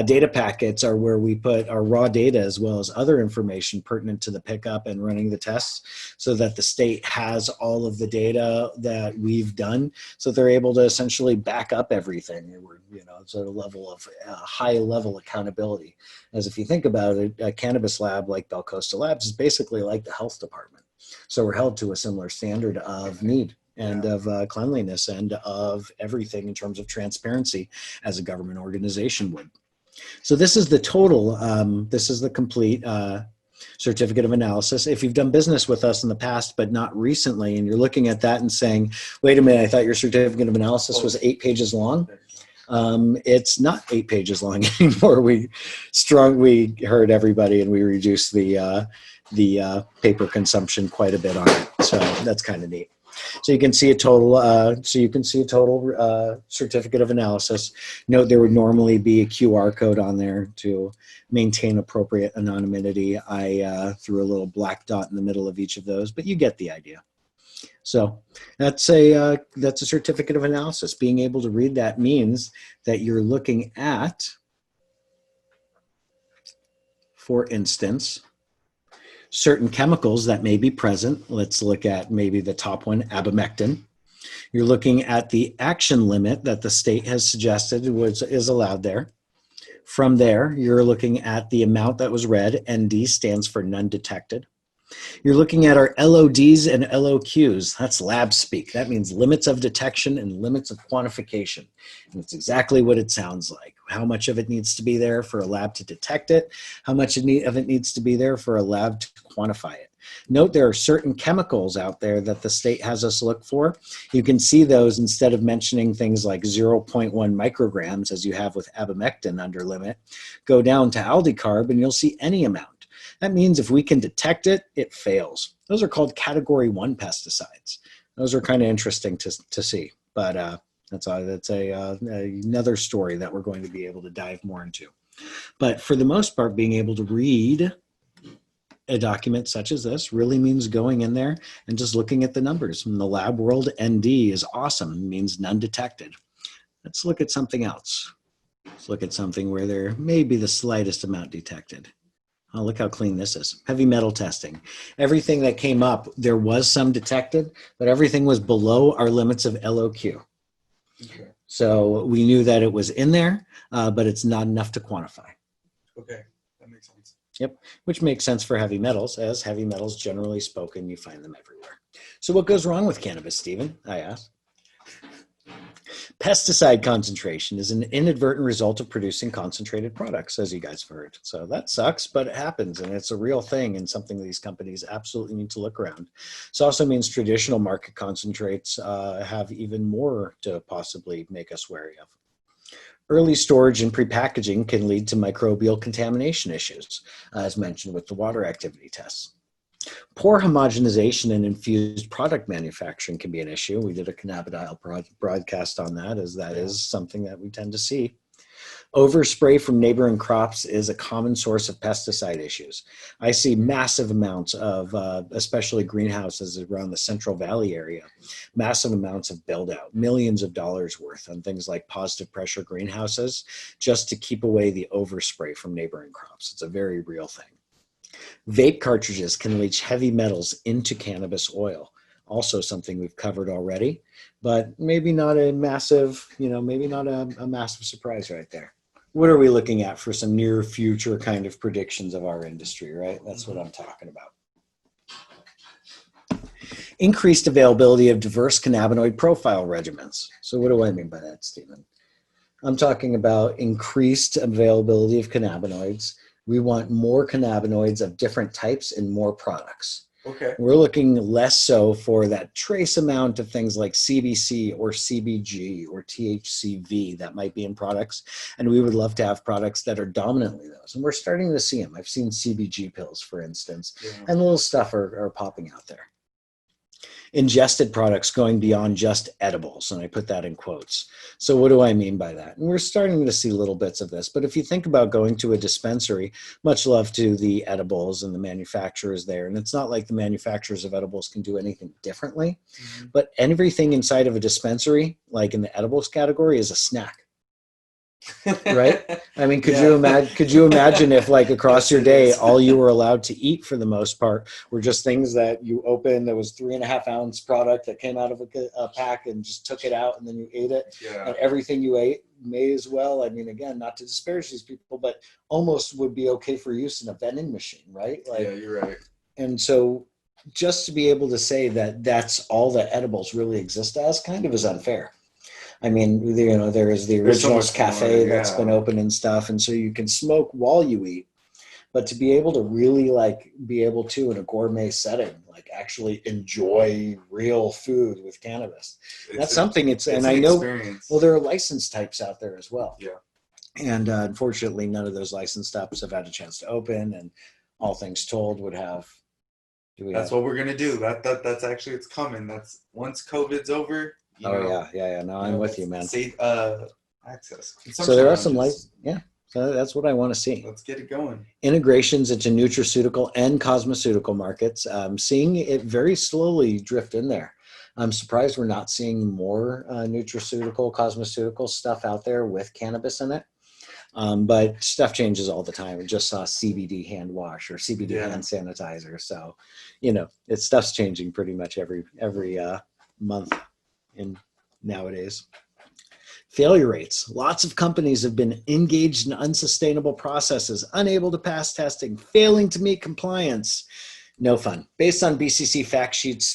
Data packets are where we put our raw data as well as other information pertinent to the pickup and running the tests, so that the state has all of the data that we've done, so they're able to essentially back up everything. It's at a level of high level accountability. As if you think about it, a cannabis lab like Bell Costa Labs is basically like the health department. So we're held to a similar standard of need and of cleanliness and of everything in terms of transparency as a government organization would. So this is the total, this is the complete certificate of analysis. If you've done business with us in the past, but not recently, and you're looking at that and saying, wait a minute, I thought your certificate of analysis was 8 pages long. It's not 8 pages long anymore. We heard everybody, and we reduced the paper consumption quite a bit on it. So that's kind of neat. So you can see a total. Certificate of analysis. Note there would normally be a QR code on there to maintain appropriate anonymity. I threw a little black dot in the middle of each of those, but you get the idea. So that's a certificate of analysis. Being able to read that means that you're looking at, for instance, certain chemicals that may be present. Let's look at maybe the top one, abamectin. You're looking at the action limit that the state has suggested is allowed there. From there, you're looking at the amount that was read. ND stands for none detected. You're looking at our LODs and LOQs. That's lab speak. That means limits of detection and limits of quantification. And it's exactly what it sounds like. How much of it needs to be there for a lab to detect it? How much of it needs to be there for a lab to quantify it? Note there are certain chemicals out there that the state has us look for. You can see those instead of mentioning things like 0.1 micrograms, as you have with abamectin under limit, go down to aldicarb and you'll see any amount. That means if we can detect it, it fails. Those are called category 1 pesticides. Those are kind of interesting to see, but that's another story that we're going to be able to dive more into. But for the most part, being able to read a document such as this really means going in there and just looking at the numbers. In the lab world, ND is awesome. It means none detected. Let's look at something else. Let's look at something where there may be the slightest amount detected. Oh, look how clean this is. Heavy metal testing. Everything that came up, there was some detected, but everything was below our limits of LOQ. Okay. So we knew that it was in there, but it's not enough to quantify. Okay, that makes sense. Yep, which makes sense for heavy metals, as heavy metals, generally spoken, you find them everywhere. So what goes wrong with cannabis, Stephen? I asked. Pesticide concentration is an inadvertent result of producing concentrated products, as you guys have heard. So that sucks, but it happens, and it's a real thing and something these companies absolutely need to look around. This also means traditional market concentrates have even more to possibly make us wary of. Early storage and prepackaging can lead to microbial contamination issues, as mentioned with the water activity tests. Poor homogenization and infused product manufacturing can be an issue. We did a cannabidiol broadcast on that, as that is something that we tend to see. Overspray from neighboring crops is a common source of pesticide issues. I see massive amounts of, especially greenhouses around the Central Valley area, massive amounts of build out, millions of dollars worth on things like positive pressure greenhouses, just to keep away the overspray from neighboring crops. It's a very real thing. Vape cartridges can leach heavy metals into cannabis oil. Also something we've covered already, but maybe not a massive, maybe not a massive surprise right there. What are we looking at for some near future kind of predictions of our industry, right? That's what I'm talking about. Increased availability of diverse cannabinoid profile regimens. So what do I mean by that, Stephen? I'm talking about increased availability of cannabinoids. We want more cannabinoids of different types in more products. Okay. We're looking less so for that trace amount of things like CBC or CBG or THCV that might be in products. And we would love to have products that are dominantly those. And we're starting to see them. I've seen CBG pills, for instance, and little stuff are popping out there. ingested products going beyond just edibles, and I put that in quotes. So what do I mean by that? And we're starting to see little bits of this, but if you think about going to a dispensary, much love to the edibles and the manufacturers there, and it's not like the manufacturers of edibles can do anything differently, but everything inside of a dispensary, like in the edibles category, is a snack. Right? I mean, could you imagine if, like, across your day, all you were allowed to eat for the most part were just things that you opened, that was 3.5 ounce product that came out of a pack and just took it out and then you ate it. And everything you ate may as well, I mean, again, not to disparage these people, but almost would be okay for use in a vending machine, right? Like, yeah, you're right. And so just to be able to say that that's all that edibles really exist as kind of is unfair. I mean, there is the Originals Cafe that's been open and stuff, and so you can smoke while you eat. But to be able to really, like, be able to, in a gourmet setting, like, actually enjoy real food with cannabis, that's something. And I know, experience. Well, there are licensed types out there as well. Yeah. And unfortunately, none of those licensed types have had a chance to open, and all things told would have. That's what we're gonna do. That's actually, it's coming. That's once COVID's over. Yeah. No, I'm with you, man. Safe access. So there are some So that's what I want to see. Let's get it going. Integrations into nutraceutical and cosmeceutical markets. Seeing it very slowly drift in there. I'm surprised we're not seeing more nutraceutical, cosmeceutical stuff out there with cannabis in it. But stuff changes all the time. We just saw CBD hand wash or CBD hand sanitizer. So, stuff's changing pretty much every month in nowadays. Failure rates. Lots of companies have been engaged in unsustainable processes, unable to pass testing, failing to meet compliance. No fun. Based on BCC fact sheets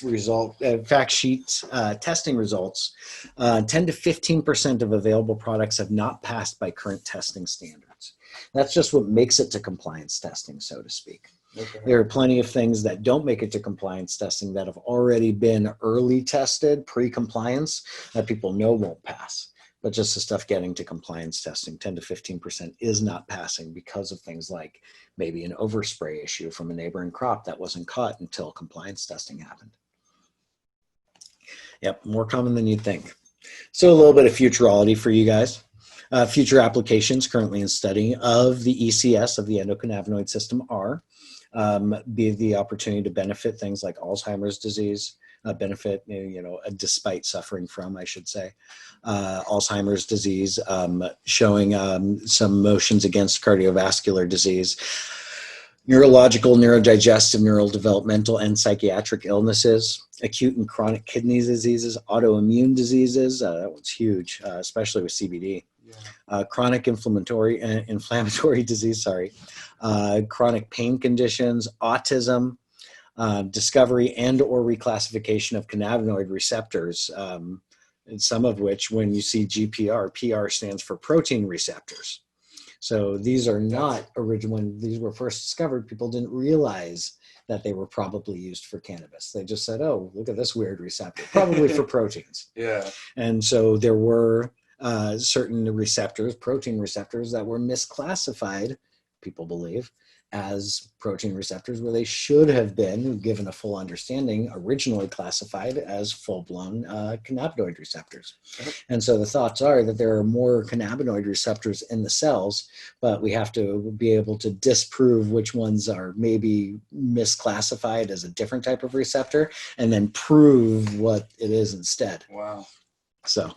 testing results, 10 to 15% of available products have not passed by current testing standards. That's just what makes it to compliance testing, so to speak. Okay. There are plenty of things that don't make it to compliance testing that have already been early tested, pre-compliance, that people know won't pass. But just the stuff getting to compliance testing, 10 to 15% is not passing because of things like maybe an overspray issue from a neighboring crop that wasn't caught until compliance testing happened. Yep, more common than you'd think. So a little bit of futurology for you guys. Future applications currently in study of the ECS, of the endocannabinoid system, are be the opportunity to benefit things like Alzheimer's disease, despite suffering from, I should say, Alzheimer's disease, showing some motions against cardiovascular disease, neurological, neurodigestive, neurodevelopmental, and psychiatric illnesses, acute and chronic kidney diseases, autoimmune diseases. That one's huge, especially with CBD. Yeah. Chronic inflammatory disease, chronic pain conditions, autism, discovery and or reclassification of cannabinoid receptors, and some of which, when you see GPR, PR stands for protein receptors. So these are not original. When these were first discovered, people didn't realize that they were probably used for cannabis. They just said, oh, look at this weird receptor, probably for proteins. Yeah. And so there were certain receptors, protein receptors, that were misclassified, people believe, as protein receptors, where they should have been, given a full understanding, originally classified as full-blown cannabinoid receptors. Okay. And so the thoughts are that there are more cannabinoid receptors in the cells, but we have to be able to disprove which ones are maybe misclassified as a different type of receptor, and then prove what it is instead. Wow. So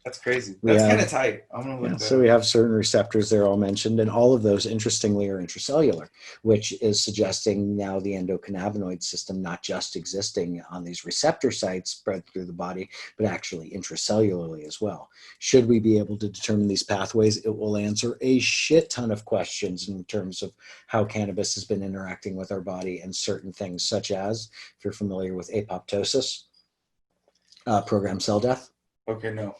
that's crazy. That's kind of tight. I'm gonna look so we have certain receptors there all mentioned, and all of those, interestingly, are intracellular, which is suggesting now the endocannabinoid system not just existing on these receptor sites spread through the body, but actually intracellularly as well. Should we be able to determine these pathways, it will answer a shit ton of questions in terms of how cannabis has been interacting with our body and certain things, such as, if you're familiar with apoptosis, programmed cell death. Okay, no.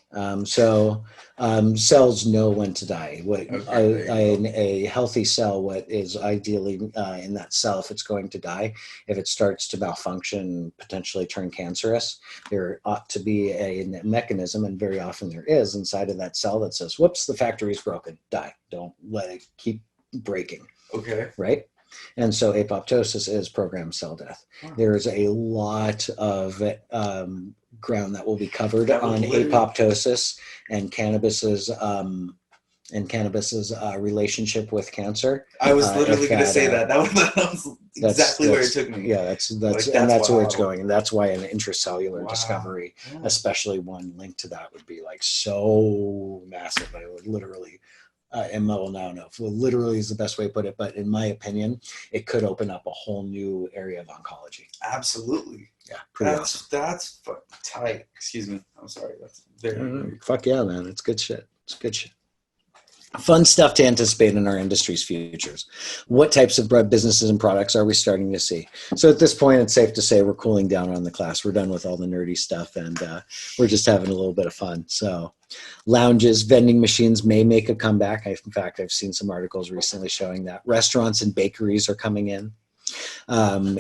Cells know when to die. A healthy cell, what is ideally in that cell, if it's going to die, if it starts to malfunction, potentially turn cancerous, there ought to be a mechanism, and very often there is, inside of that cell that says, whoops, the factory's broken, die. Don't let it keep breaking. Okay. Right? And so apoptosis is programmed cell death. Wow. There's a lot of ground that will be covered That would on literally- apoptosis and cannabis's relationship with cancer. I was literally if going to that, say that. That was exactly where it took me. Yeah, that's Like, and that's where it's wow. going, and that's why an intracellular Wow. discovery, Yeah. especially one linked to that, would be like so massive. But it would literally, and well, no, literally is the best way to put it. But in my opinion, it could open up a whole new area of oncology. Absolutely. Yeah, pretty awesome. That's fucking tight. Excuse me. I'm sorry. That's very. Fuck yeah, man! It's good shit. It's good shit. Fun stuff to anticipate in our industry's futures. What types of businesses and products are we starting to see? So at this point, it's safe to say we're cooling down on the class. We're done with all the nerdy stuff, and we're just having a little bit of fun. So lounges, vending machines may make a comeback. In fact, I've seen some articles recently showing that. Restaurants and bakeries are coming in.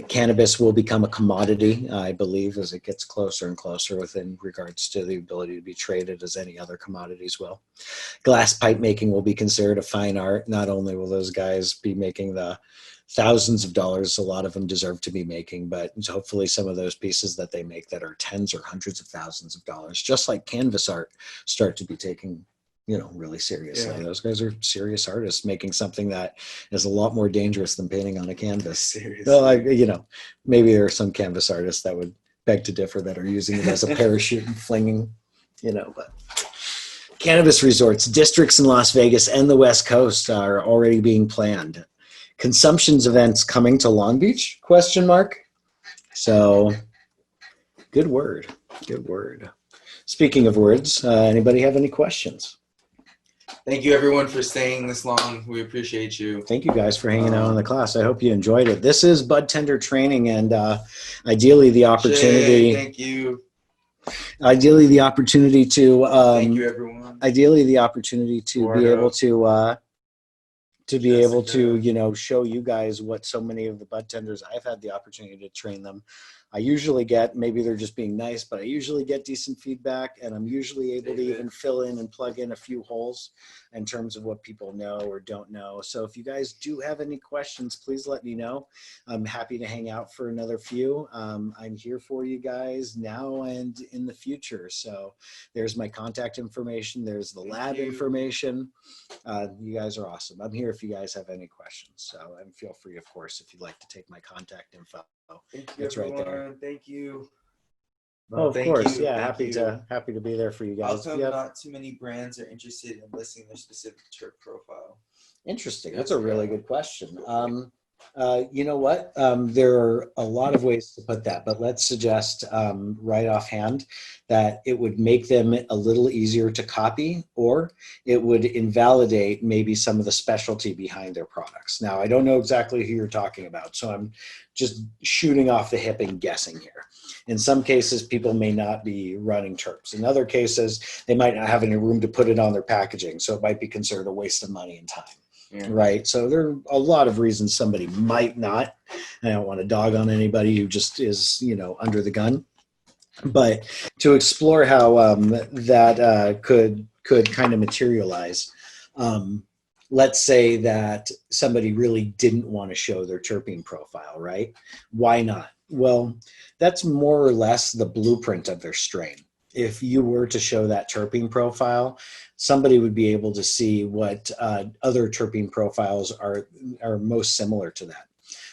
Cannabis will become a commodity, I believe, as it gets closer and closer within regards to the ability to be traded as any other commodities will. Glass pipe making will be considered a fine art. Not only will those guys be making the thousands of dollars a lot of them deserve to be making, but hopefully some of those pieces that they make that are tens or hundreds of thousands of dollars, just like canvas art, start to be taken really seriously. Yeah. Those guys are serious artists making something that is a lot more dangerous than painting on a canvas. Seriously. Well, maybe there are some canvas artists that would beg to differ that are using it as a parachute and flinging, but cannabis resorts, districts in Las Vegas and the West Coast are already being planned. Consumptions events coming to Long Beach? ? So good word. Speaking of words, anybody have any questions? Thank you, everyone, for staying this long. We appreciate you. Thank you guys for hanging out in the class. I hope you enjoyed it. This is Budtender Training, and ideally the opportunity. Thank you. Ideally, the opportunity to. Thank you, everyone. Ideally, the opportunity to be able to show you guys what so many of the Budtenders, I've had the opportunity to train them. I usually get, maybe they're just being nice, but I usually get decent feedback, and I'm usually able to even fill in and plug in a few holes in terms of what people know or don't know. So if you guys do have any questions, please let me know. I'm happy to hang out for another few. I'm here for you guys now and in the future. So there's my contact information. There's the lab information. You guys are awesome. I'm here if you guys have any questions. So, and feel free, of course, if you'd like to take my contact info. Thank you, it's everyone. Right there. Thank you. Oh, of course. Yeah, happy to be there for you guys. Also, not too many brands are interested in listing their specific terp profile. Interesting. That's a really good question. You know what? There are a lot of ways to put that, but let's suggest right offhand that it would make them a little easier to copy, or it would invalidate maybe some of the specialty behind their products. Now, I don't know exactly who you're talking about, so I'm just shooting off the hip and guessing here. In some cases, people may not be running terps. In other cases, they might not have any room to put it on their packaging, so it might be considered a waste of money and time. Yeah. Right. So there are a lot of reasons somebody might not. I don't want to dog on anybody who just is, under the gun. But to explore how that could kind of materialize, let's say that somebody really didn't want to show their terpene profile, right? Why not? Well, that's more or less the blueprint of their strain. If you were to show that terpene profile, somebody would be able to see what other terpene profiles are most similar to that.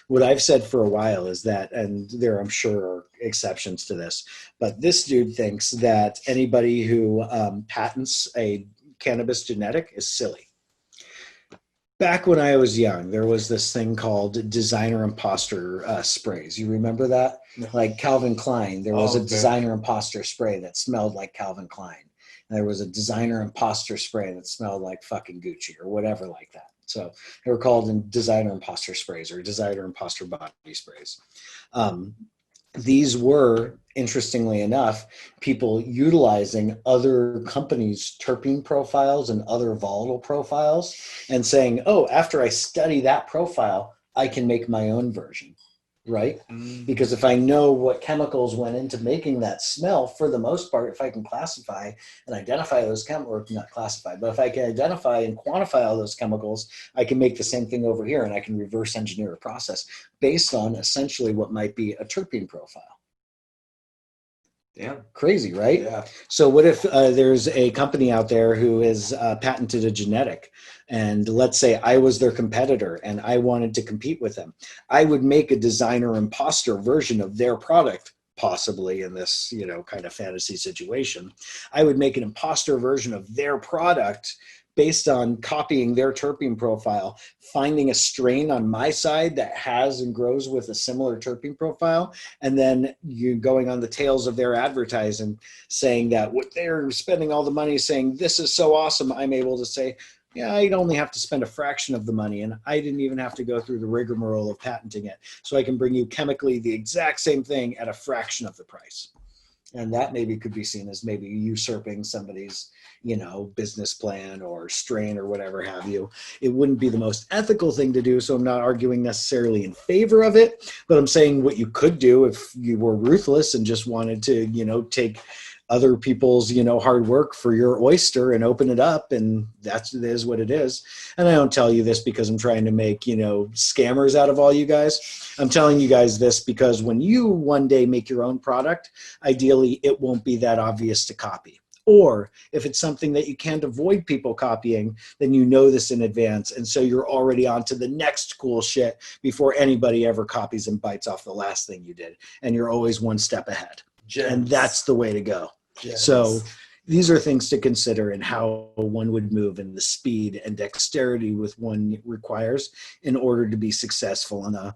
What I've said for a while is that, and there I'm sure are exceptions to this, but this dude thinks that anybody who patents a cannabis genetic is silly. Back when I was young, there was this thing called designer imposter sprays. You remember that? No. Like Calvin Klein, there was a designer imposter spray that smelled like Calvin Klein. And there was a designer imposter spray that smelled like fucking Gucci or whatever like that. So they were called designer imposter sprays or designer imposter body sprays. These were, interestingly enough, people utilizing other companies' terpene profiles and other volatile profiles and saying, oh, after I study that profile, I can make my own version. right? Because if I know what chemicals went into making that smell, for the most part, if I can classify and identify those chemicals, or not classify, but if I can identify and quantify all those chemicals, I can make the same thing over here, and I can reverse engineer a process based on essentially what might be a terpene profile. Damn. Crazy, right? Yeah. So what if there's a company out there who has patented a genetic, and let's say I was their competitor and I wanted to compete with them? I would make a designer imposter version of their product, possibly in this, you know, kind of fantasy situation. I would make an imposter version of their product based on copying their terpene profile, finding a strain on my side that has and grows with a similar terpene profile, and then you going on the tails of their advertising, saying that what they're spending all the money saying, this is so awesome, I'm able to say, yeah, I'd only have to spend a fraction of the money, and I didn't even have to go through the rigmarole of patenting it. So I can bring you chemically the exact same thing at a fraction of the price. And that maybe could be seen as maybe usurping somebody's, you know, business plan or strain or whatever have you. It wouldn't be the most ethical thing to do, so I'm not arguing necessarily in favor of it, but I'm saying what you could do if you were ruthless and just wanted to, you know, take other people's, you know, hard work for your oyster and open it up, and that's, it is what it is. And I don't tell you this because I'm trying to make, you know, scammers out of all you guys. I'm telling you guys this because when you one day make your own product, ideally it won't be that obvious to copy. Or if it's something that you can't avoid people copying, then you know this in advance, and so you're already on to the next cool shit before anybody ever copies and bites off the last thing you did, and you're always one step ahead. Gems. And that's the way to go. Gems. So these are things to consider in how one would move, and the speed and dexterity with one requires in order to be successful on a,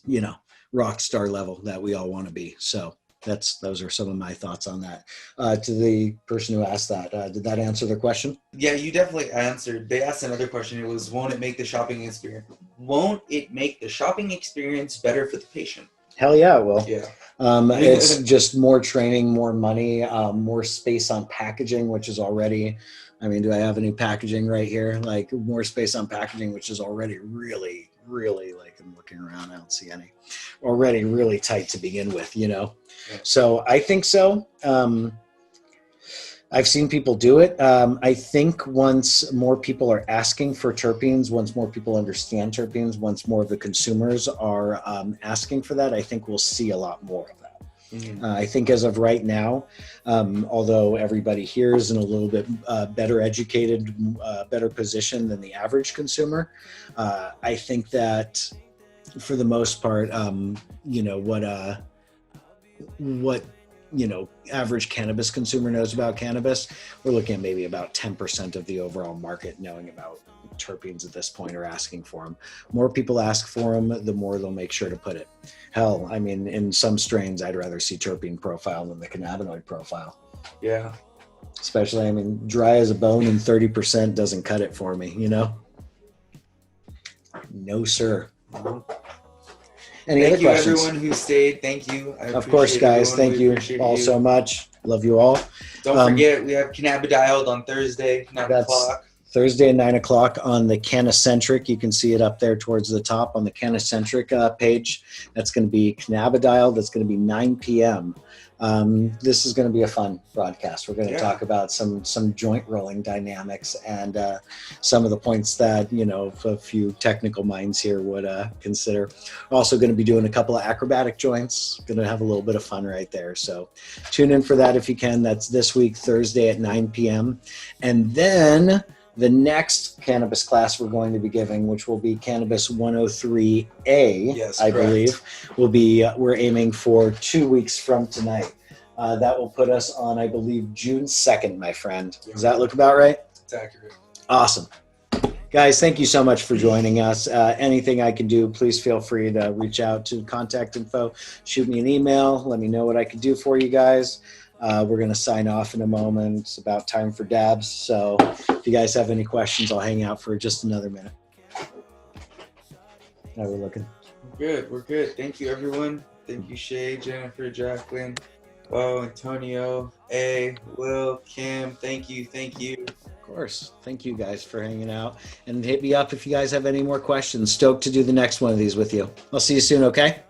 you know, rock star level that we all want to be. So those are some of my thoughts on that. To the person who asked that, did that answer their question? Yeah, you definitely answered. They asked another question. It was, won't it make the shopping experience better for the patient? Hell yeah, it will. Yeah. It's just more training, more money, more space on packaging, which is already, I mean, do I have any packaging right here? Like more space on packaging, which is already really, like, I'm looking around, I don't see any. Already really tight to begin with, you know? Yeah. So I think so. I've seen people do it. I think once more people are asking for terpenes, once more people understand terpenes, once more of the consumers are asking for that, I think we'll see a lot more of that. I think as of right now, although everybody here is in a little bit better educated, better position than the average consumer, I think that for the most part, you know, what you know, average cannabis consumer knows about cannabis, we're looking at maybe about 10% of the overall market knowing about terpenes at this point, or asking for them. More people ask for them, the more they'll make sure to put it. Hell, I mean, in some strains, I'd rather see terpene profile than the cannabinoid profile. Yeah. Especially, I mean, dry as a bone and 30% doesn't cut it for me, you know? No, sir. Any other questions? Thank you, everyone who stayed. Thank you. Of course, guys. Thank you all so much. Love you all. Don't forget, we have Cannabidialed on Thursday, 9 o'clock. Thursday at 9 o'clock on the Cannacentric. You can see it up there towards the top on the Cannacentric page. That's going to be Cannabidialed. That's going to be 9 p.m. This is going to be a fun broadcast. We're going to talk about some joint rolling dynamics and some of the points that, you know, a few technical minds here would consider. We're also going to be doing a couple of acrobatic joints. Going to have a little bit of fun right there. So tune in for that if you can. That's this week, Thursday at 9 p.m. And then the next cannabis class we're going to be giving, which will be Cannabis 103A, yes, I correct. believe, will be, we're aiming for 2 weeks from tonight. That will put us on, I believe, June 2nd, my friend. Does that look about right? It's accurate. Awesome. Guys, thank you so much for joining us. Anything I can do, please feel free to reach out to contact info. Shoot me an email. Let me know what I can do for you guys. We're going to sign off in a moment. It's about time for dabs. So if you guys have any questions, I'll hang out for just another minute. How we're looking? We're good. Thank you, everyone. Thank you, Shay, Jennifer, Jacqueline, Antonio, A, Will, Kim. Thank you. Of course. Thank you guys for hanging out. And hit me up if you guys have any more questions. Stoked to do the next one of these with you. I'll see you soon, okay?